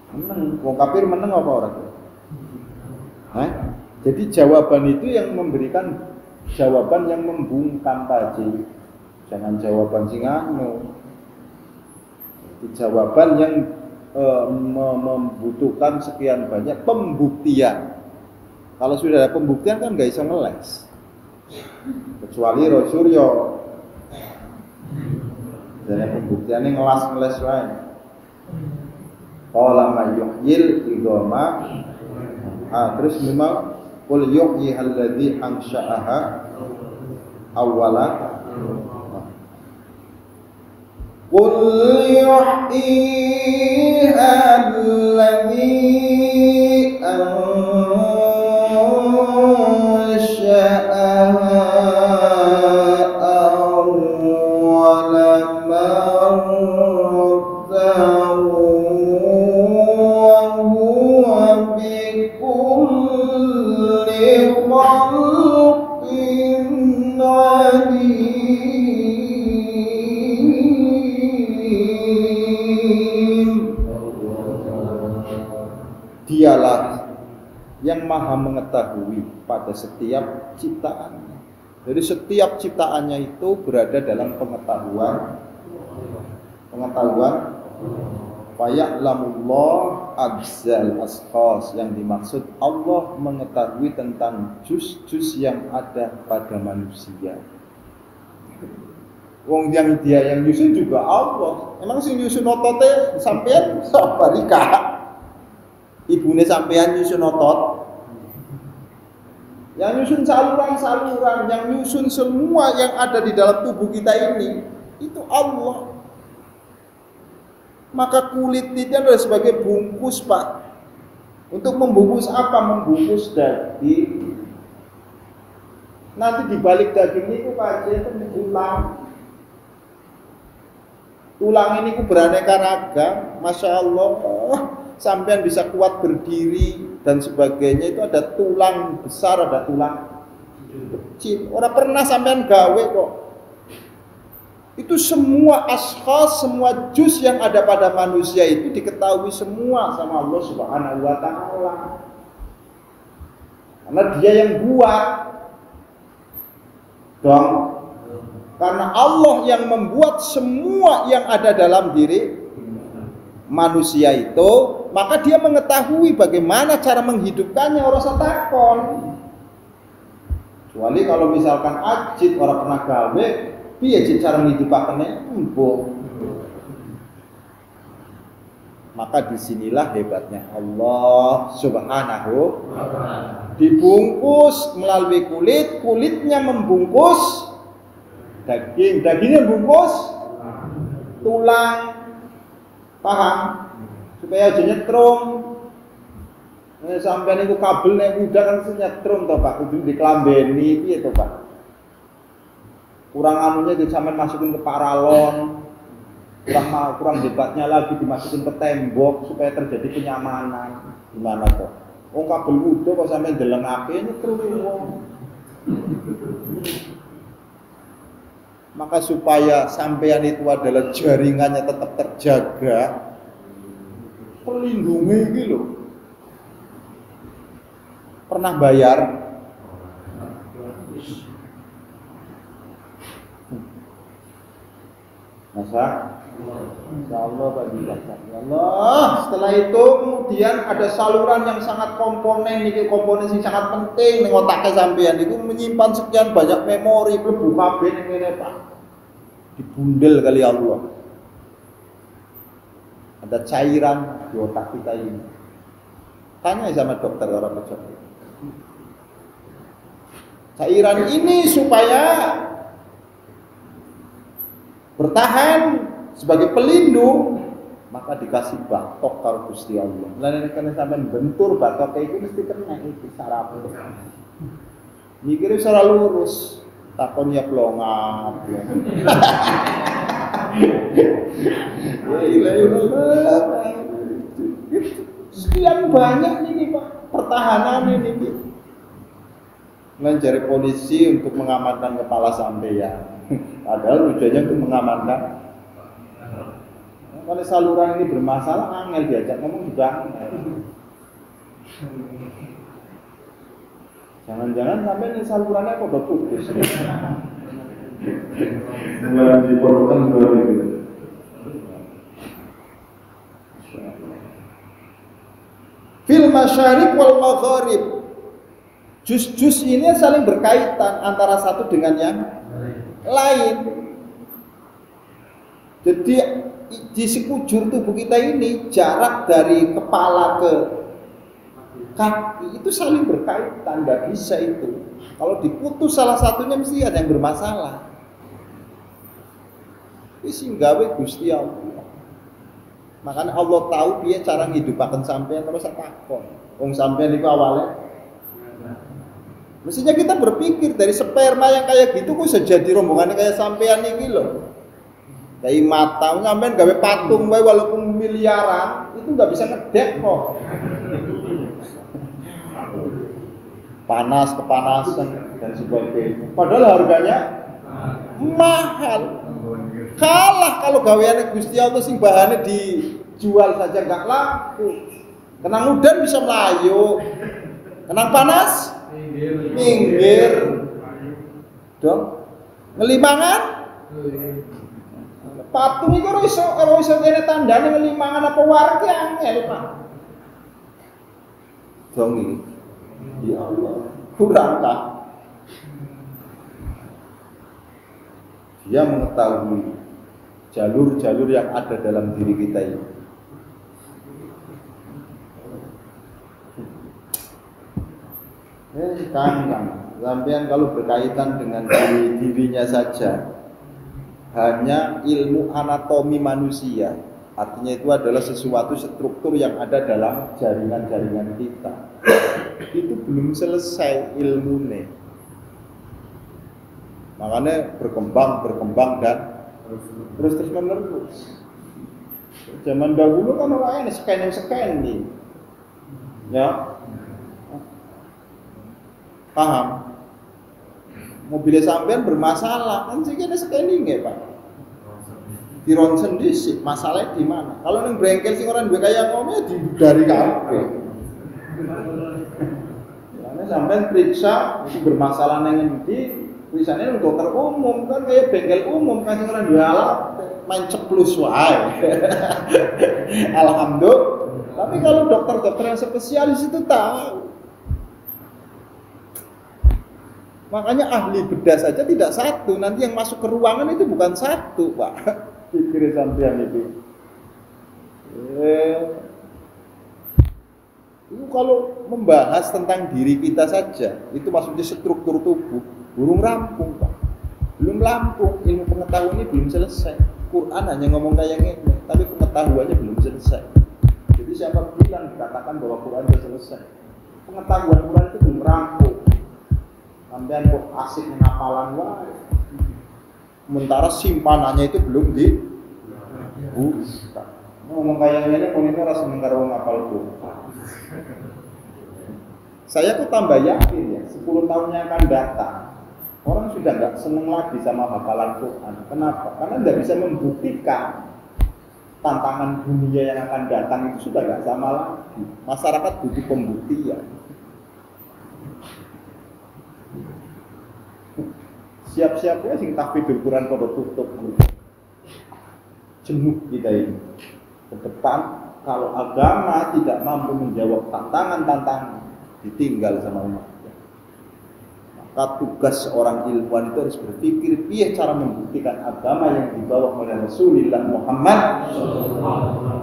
Speaker 2: Menang, wong kafir menang apa orang? Jadi jawaban itu yang memberikan jawaban yang membungkam tadi. Jangan jawaban sing anu. Jawaban yang membutuhkan sekian banyak pembuktian. Kalau sudah ada pembuktian kan nggak bisa ngeles. Kecuali Rasulullah. Jadi pembuktiannya ngeles wae. Qala ma yuhyil idhama. Terus memang qul yuhyi alladzi ansha'aha awwala. Qul yuhyi alladzi Dialah yang maha mengetahui pada setiap ciptaannya. Jadi setiap ciptaannya itu berada dalam pengetahuan faya'lamullah adzal asqas, yang dimaksud Allah mengetahui tentang juz-juz yang ada pada manusia. Wong yang dia yang nyusun juga Allah. Emang sing nyusun otote sampean sapa Rika? Ibune sampean nyusun otot. Yang nyusun saluran-saluran, yang nyusun semua yang ada di dalam tubuh kita ini, itu Allah. Maka kulit itu adalah sebagai bungkus, Pak. Untuk membungkus apa? Membungkus daging. Nanti di balik daging itu Pak itu tulang. Tulang ini beraneka ragam, Masya Allah. Sampean bisa kuat berdiri dan sebagainya, itu ada tulang besar, ada tulang kecil. Orang pernah sampean gawe kok. Itu semua askhas, semua juz yang ada pada manusia itu diketahui semua sama Allah Subhanahu wa taala. Karena Dia yang buat. Dong. Karena Allah yang membuat semua yang ada dalam diri manusia itu, maka Dia mengetahui bagaimana cara menghidupkannya. Orang satakon. Kecuali kalau misalkan ajit orang pernah gawe, piye cara menghidupkannya? Maka disinilah hebatnya Allah Subhanahu. Dibungkus melalui kulit, kulitnya membungkus daging, dagingnya bungkus tulang. Paham? Supaya aja nyetrum. Sampeyan iku kabelnya udah kan nyetrum to Pak, kudu diklambeni piye to Pak? Kurang anunya sampeyan masukin ke paralon. Kurang hebatnya lagi dimasukin ke tembok supaya terjadi kenyamanan. Gimana toh? Wong kabel udah kok sampeyan delengake nyetrum wong. Maka supaya sampean itu adalah jaringannya tetap terjaga, pelindungi gitu. Pernah bayar? Masa? Insya Allah Pak Dikasih. Allah. Setelah itu kemudian ada saluran yang sangat komponen yang sangat penting ning otake sampean itu menyimpan sekian banyak memori, mlebu kabeh ning kene Pak. Dibundel kali Allah. ada cairan di otak kita ini. Tanya sama dokter orang pojok. Cairan ini supaya bertahan sebagai pelindung, maka dikasih batok karo Gusti Allah. Lan nek kene sampean bentur batok iki mesti kena iki saraf. Mikire ora lurus, takon ya plongap. Sekian banyak ini Pak pertahanan ini. Mencari polisi untuk mengamankan kepala sampean. Padahal tujuannya untuk mengamankan. Kalau saluran ini bermasalah, angel diajak ngomong juga. Jangan-jangan sampai ini salurannya kok udah putus.
Speaker 1: Mulai diperlukan baru itu.
Speaker 2: Fil masyariq wal magharib. Jus-jus ini saling berkaitan antara satu dengan yang lain. Jadi di sekujur tubuh kita ini jarak dari kepala ke kaki itu saling berkaitan, nggak bisa itu. Kalau diputus salah satunya mesti ada yang bermasalah. Ini singgawe Gusti Allah. Makanya Allah tahu dia cara ngidupaken sampean terus takon. Wong sampean iku awalnya mestinya kita berpikir dari sperma yang kayak gitu kok bisa jadi rombongannya kayak sampean ini loh. Kayak mata sampean gawe patung wae walaupun miliaran itu nggak bisa ngedek kok. Panas, kepanasan dan sebagainya. Padahal harganya mahal. Kalah kalau gaweane Gusti Allah sing bahane dijual saja nggak laku. Kenang udan bisa melayu. Kenang panas minggir dong ngelimangan patung itu kalau iso kene tandane ngelimangan apa warga angel Pak dong ini ya Allah kurangkah dia mengetahui jalur-jalur yang ada dalam diri kita ini. Kang, sampean kalau berkaitan dengan dirinya saja, hanya ilmu anatomi manusia, artinya itu adalah sesuatu struktur yang ada dalam jaringan-jaringan kita. Itu belum selesai ilmunya. Makanya berkembang dan terus menerus. Zaman dahulu kan orang scan nih, ya. Paham? Mobilnya sampean bermasalah, kan sih kena scanning ya Pak. Di ronsen disik, masalahnya di mana? Kalau neng bengkel sing orang duwe kaya ngomongnya dari kabeh. Karena sampean periksa itu bermasalah neng endi, tulisannya dokter umum kan kayak bengkel umum kan sing orang duwe alat main ceplus wae. Alhamdulillah. Tapi kalau dokter-dokter yang spesialis itu tahu. Makanya ahli bedah saja tidak satu, nanti yang masuk ke ruangan itu bukan satu, Pak. Pikir sampean itu. Itu kalau membahas tentang diri kita saja, itu maksudnya struktur tubuh, belum rampung, Pak. Belum rampung, ilmu pengetahuan ini belum selesai. Quran hanya ngomong kayak gini, tapi pengetahuannya belum selesai. Jadi siapa bilang dikatakan bahwa Quran sudah selesai? Pengetahuan Quran itu belum rampung. Sampean kok asik ngapalan wae. Sementara simpanannya itu belum dibuka. Ngomong kayak gini pun itu rasa menggara wong ngapal Quran. Saya tuh tambah yakin ya, 10 tahun yang akan datang orang sudah nggak seneng lagi sama hafalan Quran. Kenapa? Karena nggak bisa membuktikan tantangan dunia yang akan datang itu sudah nggak sama lagi. Masyarakat butuh pembuktian. Siap-siap ya sing tahfidzul Quran pada tutup. Jenuh kita ini. Ke depan kalau agama tidak mampu menjawab tantangan-tantangan, ditinggal sama umat. Maka tugas seorang ilmuwan itu harus berpikir piye cara membuktikan agama yang dibawa oleh Rasulullah Muhammad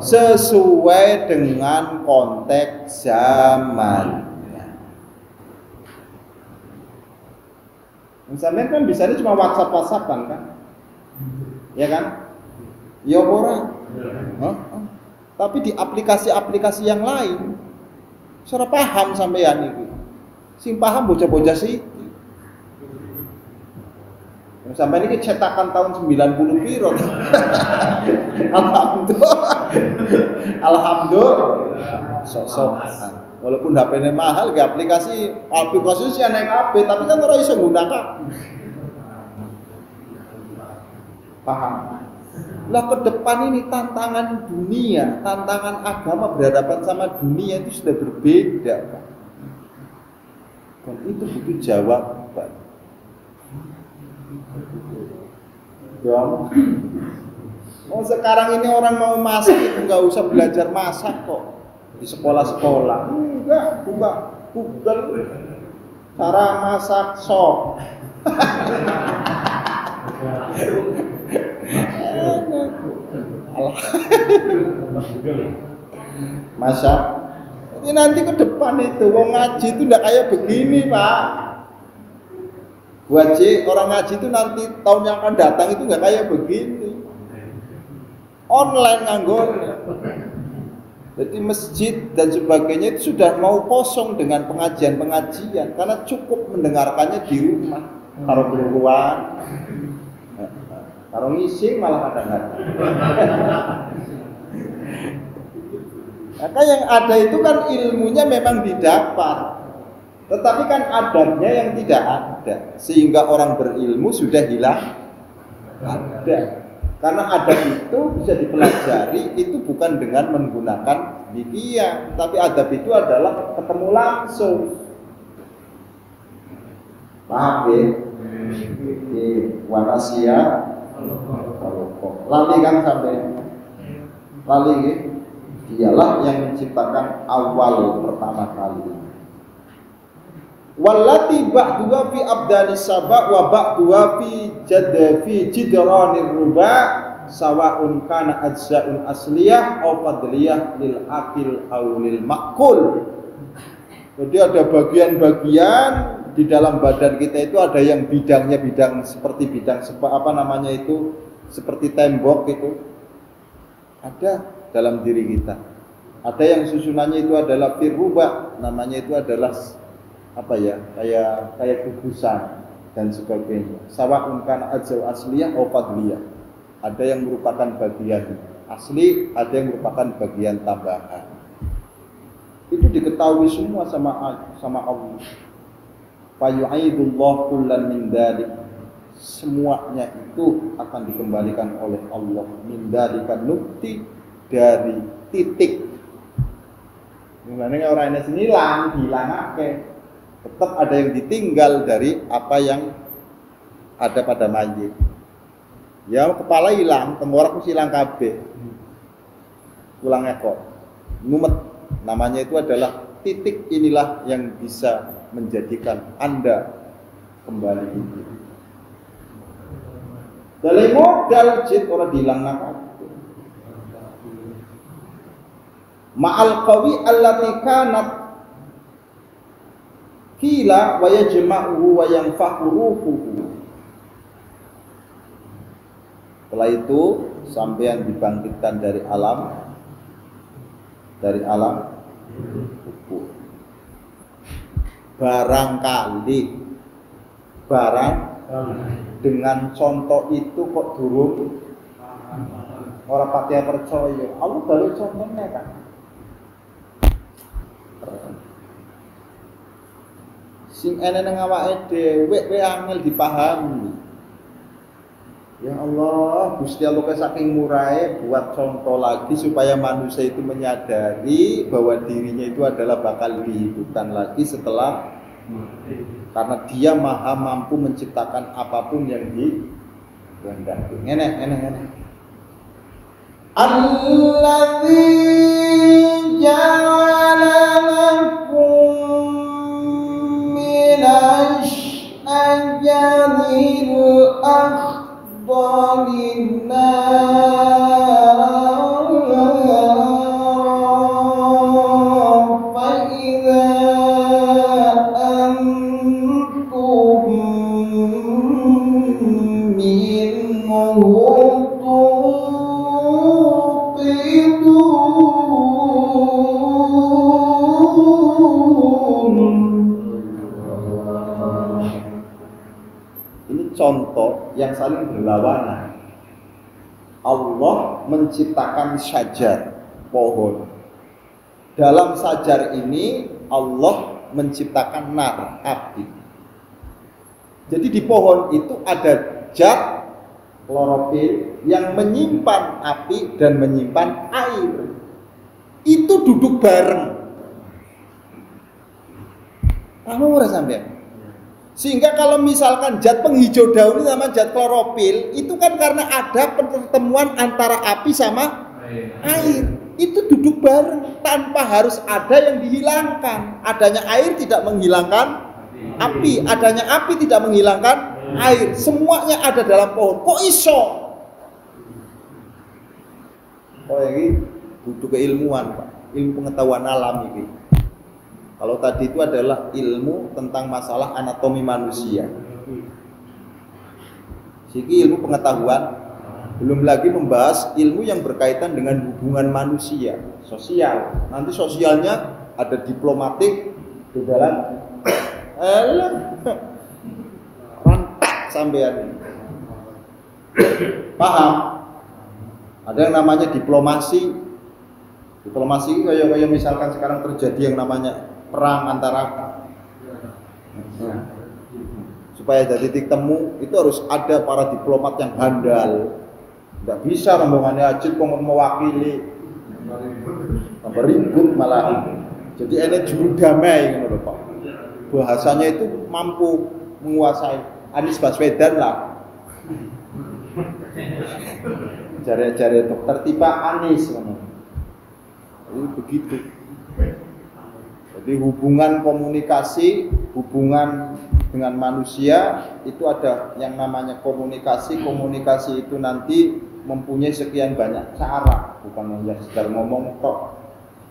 Speaker 2: sesuai dengan konteks zaman. Misalnya kan bisa cuma WhatsApp-WhatsAppan kan? Ya kan? Ya orang. Tapi di aplikasi-aplikasi yang lain cara paham sampean itu. Sing paham bocah-bocah sih. Sampai ini cetakan tahun 90 piro. Alhamdulillah. Sok-sok. Walaupun HP-nya mahal, aplikasi sih naik HP, tapi kan orang bisa gunakan. Paham? Lah ke depan ini tantangan dunia, tantangan agama berhadapan sama dunia itu sudah berbeda, Pak. Dan itu butuh jawaban. Oh sekarang ini orang mau masak itu nggak usah belajar masak kok di sekolah-sekolah. Enggak, buka Google cara masak sop. Masak. Ini nanti ke depan itu wong ngaji itu nggak kayak begini, Pak. Buat orang ngaji itu nanti tahun yang akan datang itu nggak kayak begini. Online nganggonya. Jadi masjid dan sebagainya itu sudah mau kosong dengan pengajian-pengajian karena cukup mendengarkannya di rumah. Kalau keluar, kalau ngisi malah kadang-kadang. Maka yang ada itu kan ilmunya memang didapat, tetapi kan adabnya yang tidak ada, sehingga orang berilmu sudah hilang ada. Karena adab itu bisa dipelajari, itu bukan dengan menggunakan media, tapi adab itu adalah ketemu langsung. Paham ya? Wanasia lali kan sampai lali ya? Dialah yang menciptakan awal pertama kali. Wallati ba'duha fi abdanis saba wa ba'duha fi jidranir ruba sawa'un kana ajza'un asliyah aw fadliyah lil akil aw lil makul. Jadi ada bagian-bagian di dalam badan kita itu ada yang bidangnya bidang seperti bidang apa namanya itu seperti tembok itu ada dalam diri kita. Ada yang susunannya itu adalah firruba, namanya itu adalah apa ya, kayak gugusan dan sebagainya. Sawa'un kana ajza'u asliyah aw fadliyah. Ada yang merupakan bagian asli, ada yang merupakan bagian tambahan. Itu diketahui semua sama Allah. Fa yu'idullahu kullan min dzalik. Semuanya itu akan dikembalikan oleh Allah min dzalika nukti, dari titik. Mulane orang ini hilang akeh. Tetap ada yang ditinggal dari apa yang ada pada mayit. Ya kepala hilang, tenggorok hilang kabeh. Tulang ekor, mumet. Namanya itu adalah titik inilah yang bisa menjadikan Anda kembali hidup. Dari modal jid orang hilang nakal. Ma'al qawi allati kanat kila wa yajma'uhu wa yanfa'uhu. Setelah itu sampean dibangkitkan dari alam kubur. Barangkali dengan contoh itu kok durung orang patia percaya. Allah baru contohnya kan. Sing ene nang awake dhewe angel dipahami. Ya Allah, Gusti Allah saking murahe buat contoh lagi supaya manusia itu menyadari bahwa dirinya itu adalah bakal dihidupkan lagi setelah mati. Karena Dia Maha mampu menciptakan apapun yang dikehendaki. Ngene. Alladzi ja'ala lakum minasy contoh yang saling berlawanan. Allah menciptakan syajar, pohon. Dalam syajar ini Allah menciptakan nar, api. Jadi di pohon itu ada zat klorofil yang menyimpan api dan menyimpan air. Itu duduk bareng. Kamu ora sampean? Sehingga kalau misalkan zat penghijau daun sama zat klorofil itu kan karena ada pertemuan antara api sama air. Itu duduk bareng tanpa harus ada yang dihilangkan. Adanya air tidak menghilangkan api, adanya api tidak menghilangkan air. Semuanya ada dalam pohon. Kok iso? Oh ini butuh keilmuan, Pak. Ilmu pengetahuan alam ini. Kalau tadi itu adalah ilmu tentang masalah anatomi manusia. Siki ilmu pengetahuan, belum lagi membahas ilmu yang berkaitan dengan hubungan manusia, sosial. Nanti sosialnya ada diplomatik di dalam rantak sampean. Paham? Ada yang namanya diplomasi. Diplomasi kayak misalkan sekarang terjadi yang namanya perang antara supaya ada titik temu itu harus ada para diplomat yang handal. Tidak bisa rombongannya Ajit kok mewakili tambah ribut malah. Jadi ini juru damai gitu Pak. Bahasanya itu mampu menguasai. Anies Baswedan lah. Jari-jari dokter tipe Anies itu begitu. Jadi hubungan komunikasi, hubungan dengan manusia itu ada yang namanya komunikasi. Komunikasi itu nanti mempunyai sekian banyak cara, bukan hanya sekedar ngomong tok.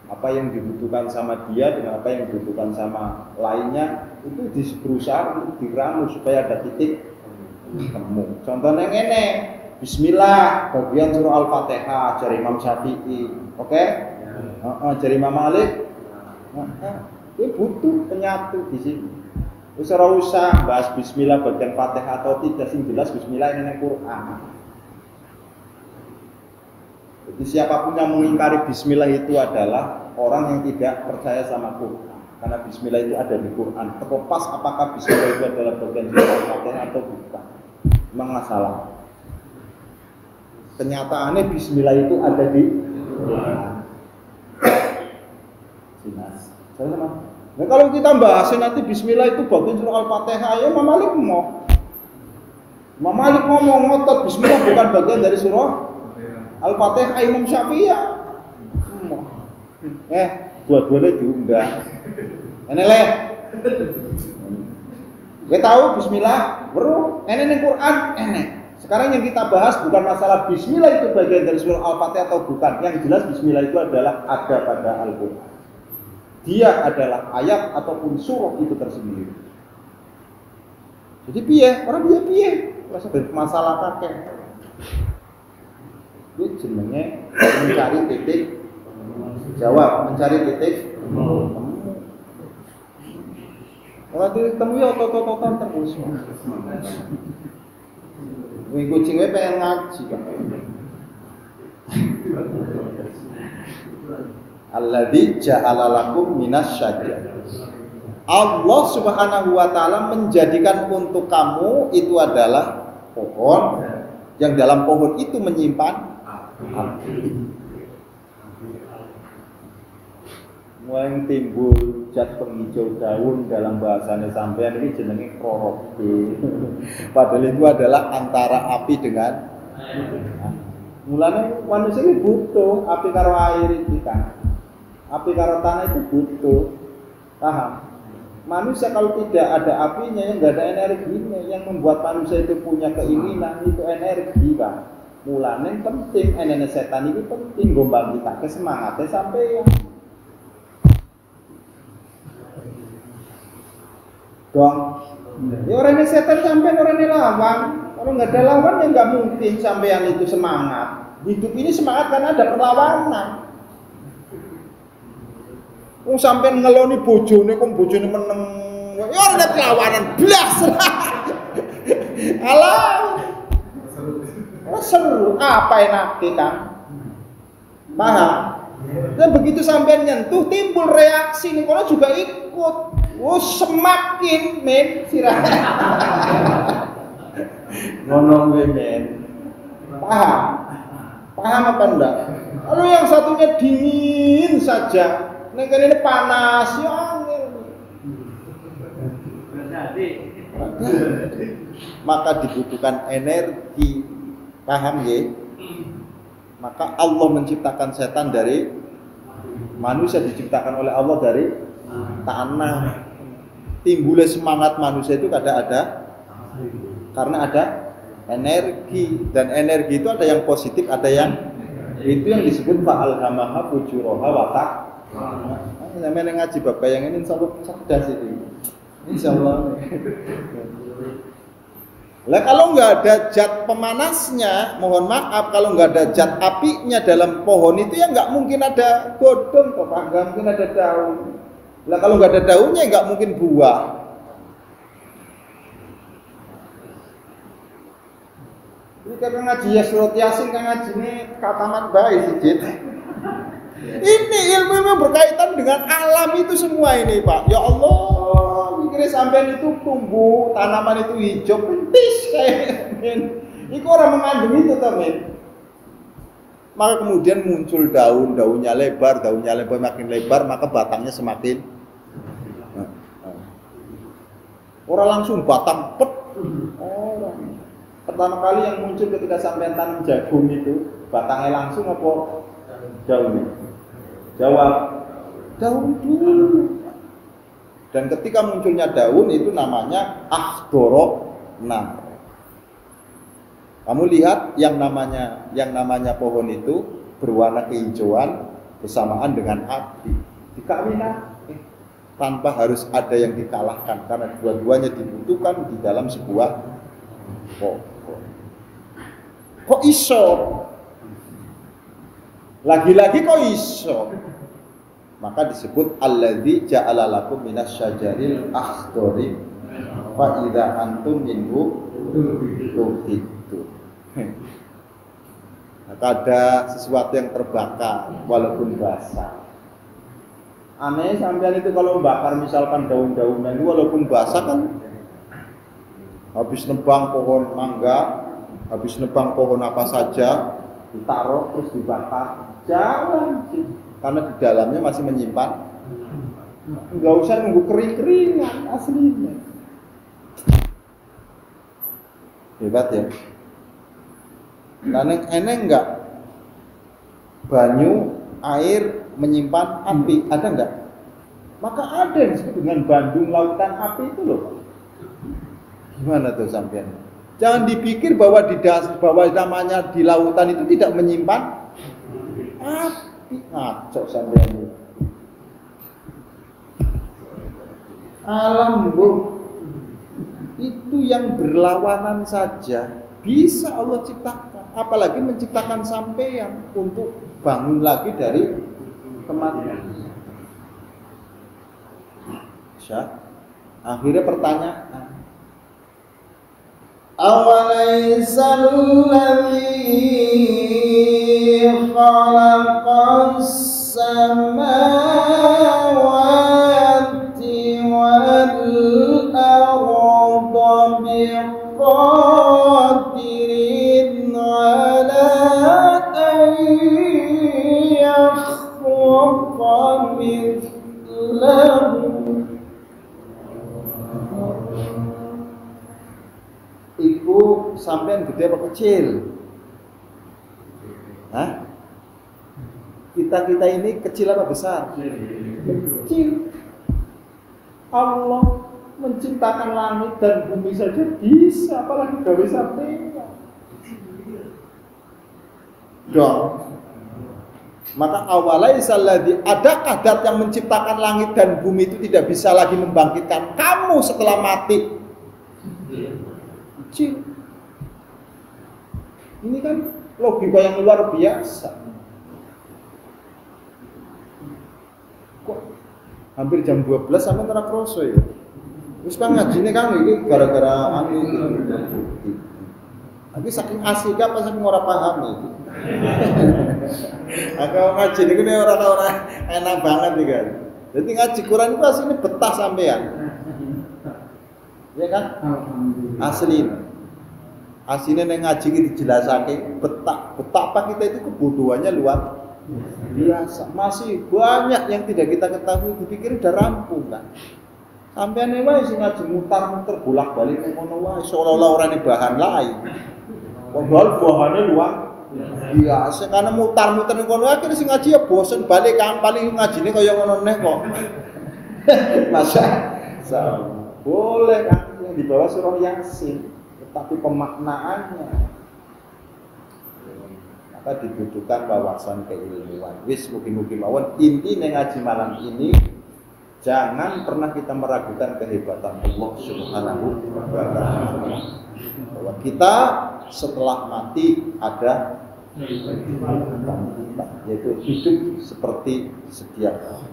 Speaker 2: Apa yang dibutuhkan sama dia dengan apa yang dibutuhkan sama lainnya itu berusaha untuk diramu supaya ada titik temu. Contohnya ini, Bismillah, bagian surah Al-Fatihah dari Imam Syafi'i, oke? Dari Imam Malik. Itu butuh penyatu di sini. Usah bahas Bismillah bagian Fatihah atau tidak, sing jelas Bismillah ini Quran. Jadi siapapun yang mengingkari Bismillah itu adalah orang yang tidak percaya sama Quran. Karena Bismillah itu ada di Quran. Terlepas apakah Bismillah itu adalah bagian surah Al-Fatihah atau bukan, memang masalah. Kenyataannya Bismillah itu ada di Quran. Nah kalau kita bahasin nanti Bismillah itu bagian surah Al-Fatihah, ya Imam Malik ngomong ngotot Bismillah bukan bagian dari surah Al-Fatihah. Imam Syafi'i dua-duanya diunggah. Eneleh. Gue tahu Bismillah, bro. Ini Quran, enek. Sekarang yang kita bahas bukan masalah Bismillah itu bagian dari surah Al-Fatihah atau bukan. Yang jelas Bismillah itu adalah ada pada Al-Quran. Dia adalah ayat ataupun surah itu tersendiri. Jadi piye? Orang piye? Rasa masalah kakek. Itu jenenge mencari titik jawab, mencari titik temu. Kalau titik temu ya otot-ototan terus. Wih kucing gue pengen ngaji kan. Alladzi ja'ala lakum minas syajar. Allah Subhanahu wa taala menjadikan untuk kamu itu adalah pohon yang dalam pohon itu menyimpan api. Mulai timbul zat penghijau daun dalam bahasanya sampean ini jenenge klorofil. Padahal itu adalah antara api dengan mulanya manusia ini butuh api karo air itu kan. Api karo tanah itu butuh, paham? Manusia kalau tidak ada apinya, yang nggak ada energinya, yang membuat manusia itu punya keinginan itu energi, Pak. Mulanya penting, energi setan itu penting, gombang kita ke semangatnya sampai ya. Dong, ya orangnya setan sampai orangnya lawan, kalau nggak ada lawan ya nggak mungkin sampean itu semangat. Hidup ini semangat karena ada perlawanan. Wong sampean ngeloni bojone kok bojone meneng. Ya ora ada perlawanan blas. Alah. Seru. Apa enaknya kan? Paham? Dan begitu sampai nyentuh timbul reaksi nih, kalau juga ikut. Oh semakin men sirah. Ngono men. Paham? Paham apa enggak? Kalau yang satunya dingin saja, nek ini panas ya angel. Maka dibutuhkan energi. Paham ya? Maka Allah menciptakan setan dari manusia, diciptakan oleh Allah dari tanah. Timbulnya semangat manusia itu ada karena ada energi, dan energi itu ada yang positif, ada yang itu yang disebut fa'alhamaha fujuraha wa taqwa. Namanya ngaji bapak yang ini insyaallah cerdas itu. Insyaallah. Lah kalau nggak ada zat pemanasnya, mohon maaf, kalau nggak ada zat apinya dalam pohon itu ya nggak mungkin ada godong, nggak mungkin ada daun. Lah kalau nggak ada daunnya nggak mungkin buah. Ini kan ngaji ya surat Yasin, kan ngaji ini kataman baik sedikit. Ini ilmu berkaitan dengan alam itu semua ini Pak. Ya Allah, mikirnya sampean itu tumbuh, tanaman itu hijau, pentis kayak men. Itu orang mengandung itu temen. Maka kemudian muncul daun, daunnya lebar makin lebar, maka batangnya semakin. Orang langsung batang pet. Orang. Pertama kali yang muncul ketika sampean tanam jagung itu, batangnya langsung apa daunnya? Jawab, daun dulu. Dan ketika munculnya daun itu namanya akhdorona. Kamu lihat yang namanya pohon itu berwarna kehijauan bersamaan dengan api. Dikawinkan tanpa harus ada yang dikalahkan, karena dua-duanya dibutuhkan di dalam sebuah pohon. Kok iso? Lagi-lagi kok iso? Maka disebut alladzi ja'ala lakum minasyajaril akhdari fa idza antum minhu tuhidun. Maka ada sesuatu yang terbakar walaupun basah. Aneh sampean itu kalau membakar misalkan daun-daunan itu walaupun basah kan, habis nebang pohon mangga, habis nebang pohon apa saja, ditaruh terus dibakar, jangan, karena di dalamnya masih menyimpan. Enggak usah nunggu kering-keringan aslinya. Hebat ya. Karena eneng enggak banyu air menyimpan api, ada enggak? Maka ada yang disebut dengan Bandung lautan api itu loh. Gimana tuh sampean? Jangan dipikir bahwa namanya di lautan itu tidak menyimpan api. Ngaco sampean itu. Alam itu yang berlawanan saja bisa Allah ciptakan, apalagi menciptakan sampean untuk bangun lagi dari kematian. Akhirnya pertanyaan, awalaisal ladzi khalaqas samawati wal arda biqadirin ala an yakhluqa mithlahu. Iku sampean gede apa kecil? Hah? Kita ini kecil apa besar? Kecil. Allah menciptakan langit dan bumi saja bisa, apalagi gawe sampean. Dong. Maka awalaisal ladzi, adakah zat yang menciptakan langit dan bumi itu tidak bisa lagi membangkitkan kamu setelah mati? Kecil. Ini kan logika yang luar biasa. Kok hampir jam 12 sampai terak kroso ya? Wis Kang ngajine Kang iki gara-gara anu iki. Tapi saking asik apa saking ora paham iki. Aku ngaji niku ora enak banget iki kan. Jadi ngaji Quran itu asline betah sampean. Ya kan? Asli. Aslinya yang ngaji ini dijelasake betapa kita itu kebodohannya luar biasa. Masih banyak yang tidak kita ketahui, dipikir udah rampung kan. Sampeyan wae sing ngaji mutar-muter bolak-balik ngono wae seolah-olah ora ini bahan lain. Padahal bahannya luar biasa karena mutar-muter ngono akhirnya sing ngaji ya bosen balik kan paling ngajine kaya ngono neh kok. Masa boleh kan yang di bawah surah Yasin. Tapi pemaknaannya maka dibutuhkan wawasan keilmuan. Wis mugi-mugi mawon inti ning ngaji malam ini jangan pernah kita meragukan kehebatan Allah Subhanahu wa taala. Bahwa kita setelah mati ada yaitu hidup seperti sedia kala.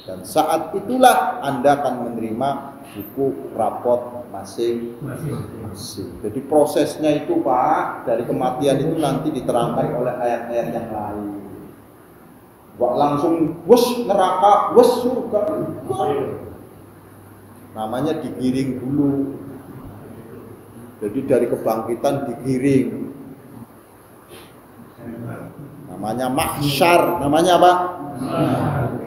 Speaker 2: Dan saat itulah Anda akan menerima buku rapot masing-masing. Jadi prosesnya itu Pak, dari kematian itu nanti diterangkan oleh ayat-ayat yang lain. Wah langsung wes neraka, wes surga. Namanya digiring dulu. Jadi dari kebangkitan digiring. Namanya mahsyar, namanya apa?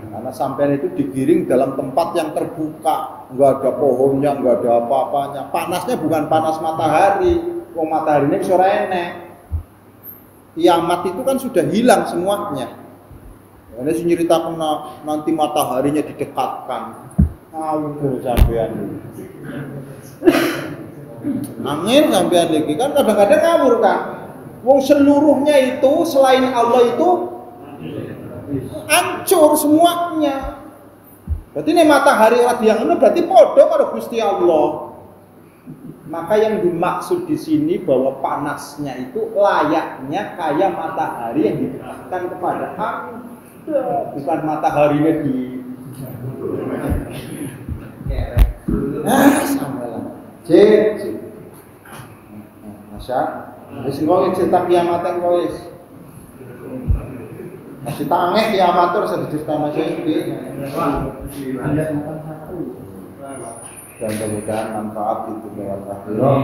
Speaker 2: Karena sampean itu digiring dalam tempat yang terbuka, nggak ada pohonnya, nggak ada apa-apanya. Panasnya bukan panas matahari, wong matahari ini ora enek. Kiamat itu kan sudah hilang semuanya. Ini sih nyeritakan nanti mataharinya didekatkan. Ngawur sampean. Angin sampean lagi kan kadang-kadang ngawur kan. Wong seluruhnya itu selain Allah itu hancur semuanya. Berarti ini matahari yang ini berarti podo karo Gusti Allah. Maka yang dimaksud di sini bahwa panasnya itu layaknya kayak matahari yang didekatkan kepada Anda, bukan mataharinya di samalah. Cek. Masya, wis ngono cerita kiamat kok wis. Masih tangeh ya amatur sedikit sama saya ini. Dan mudah-mudahan manfaat itu lewat akhirat.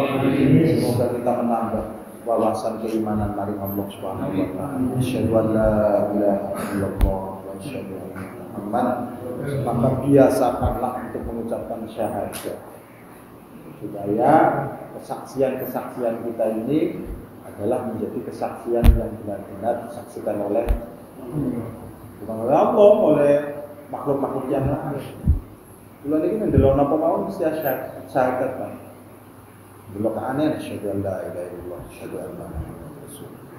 Speaker 2: Semoga kita menambah wawasan keimanan dari Allah Subhanahu wa taala. Asyhadu an la ilaha illallah wa asyhadu anna Muhammad. Maka biasakanlah untuk mengucapkan syahadat. Supaya kesaksian-kesaksian kita ini adalah menjadi kesaksian yang benar-benar disaksikan oleh bukan oleh Allah, oleh makhluk-makhluk yang lain. Bulan ini mendelok apa mau mesti syahadat kan. Delok aneh asyhadu an la ilaha illallah asyhadu anna Muhammadar Rasulullah.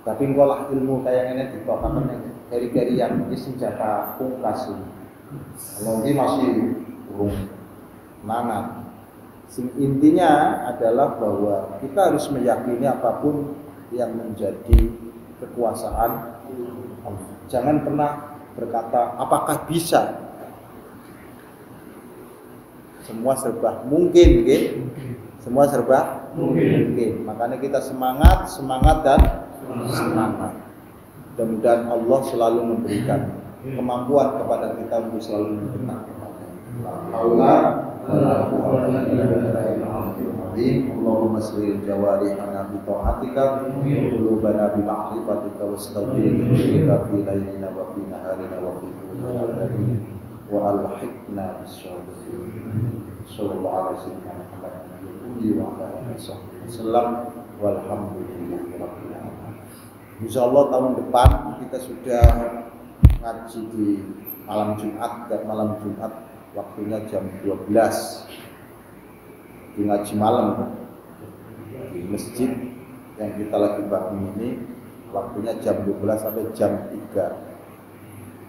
Speaker 2: Tapi ngolah ilmu kayak ngene ditokaken keri-keri yang wis senjata pungkas. Kalau ini masih urung mangan. Sing intinya adalah bahwa kita harus meyakini apapun yang menjadi kekuasaan Allah. Jangan pernah berkata apakah bisa. Semua serba mungkin, gitu. Semua serba mungkin. Makanya kita semangat dan semangat. Mudah-mudahan Allah selalu memberikan kemampuan kepada kita untuk selalu mengenal. Allah Allahumma salli jawarihana bi ta'atika wa qulubana bi ma'rifatika wa astaghfiruka fi laylina wa fi naharina wa fi kulli wa alhiqna bis-salihin. Sallallahu alaihi wa sallam walhamdulillahi rabbil alamin. Insyaallah tahun depan kita sudah ngaji di malam Jumat dan malam Jumat waktunya jam 12 di ngaji malam di masjid yang kita lagi bangun ini waktunya jam 12 sampai jam 3.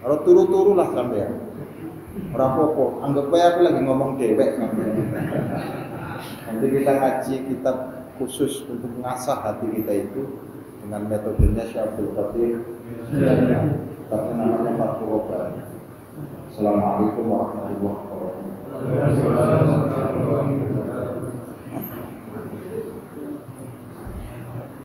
Speaker 2: Kalau turu-turu lah sampai ora apa-apa, anggap aja aku lagi ngomong dewek. Nanti kita ngaji kitab khusus untuk mengasah hati kita itu dengan metodenya Syaikhul Qadir. Tapi namanya Fathul Rabani. Assalamualaikum warahmatullahi wabarakatuh.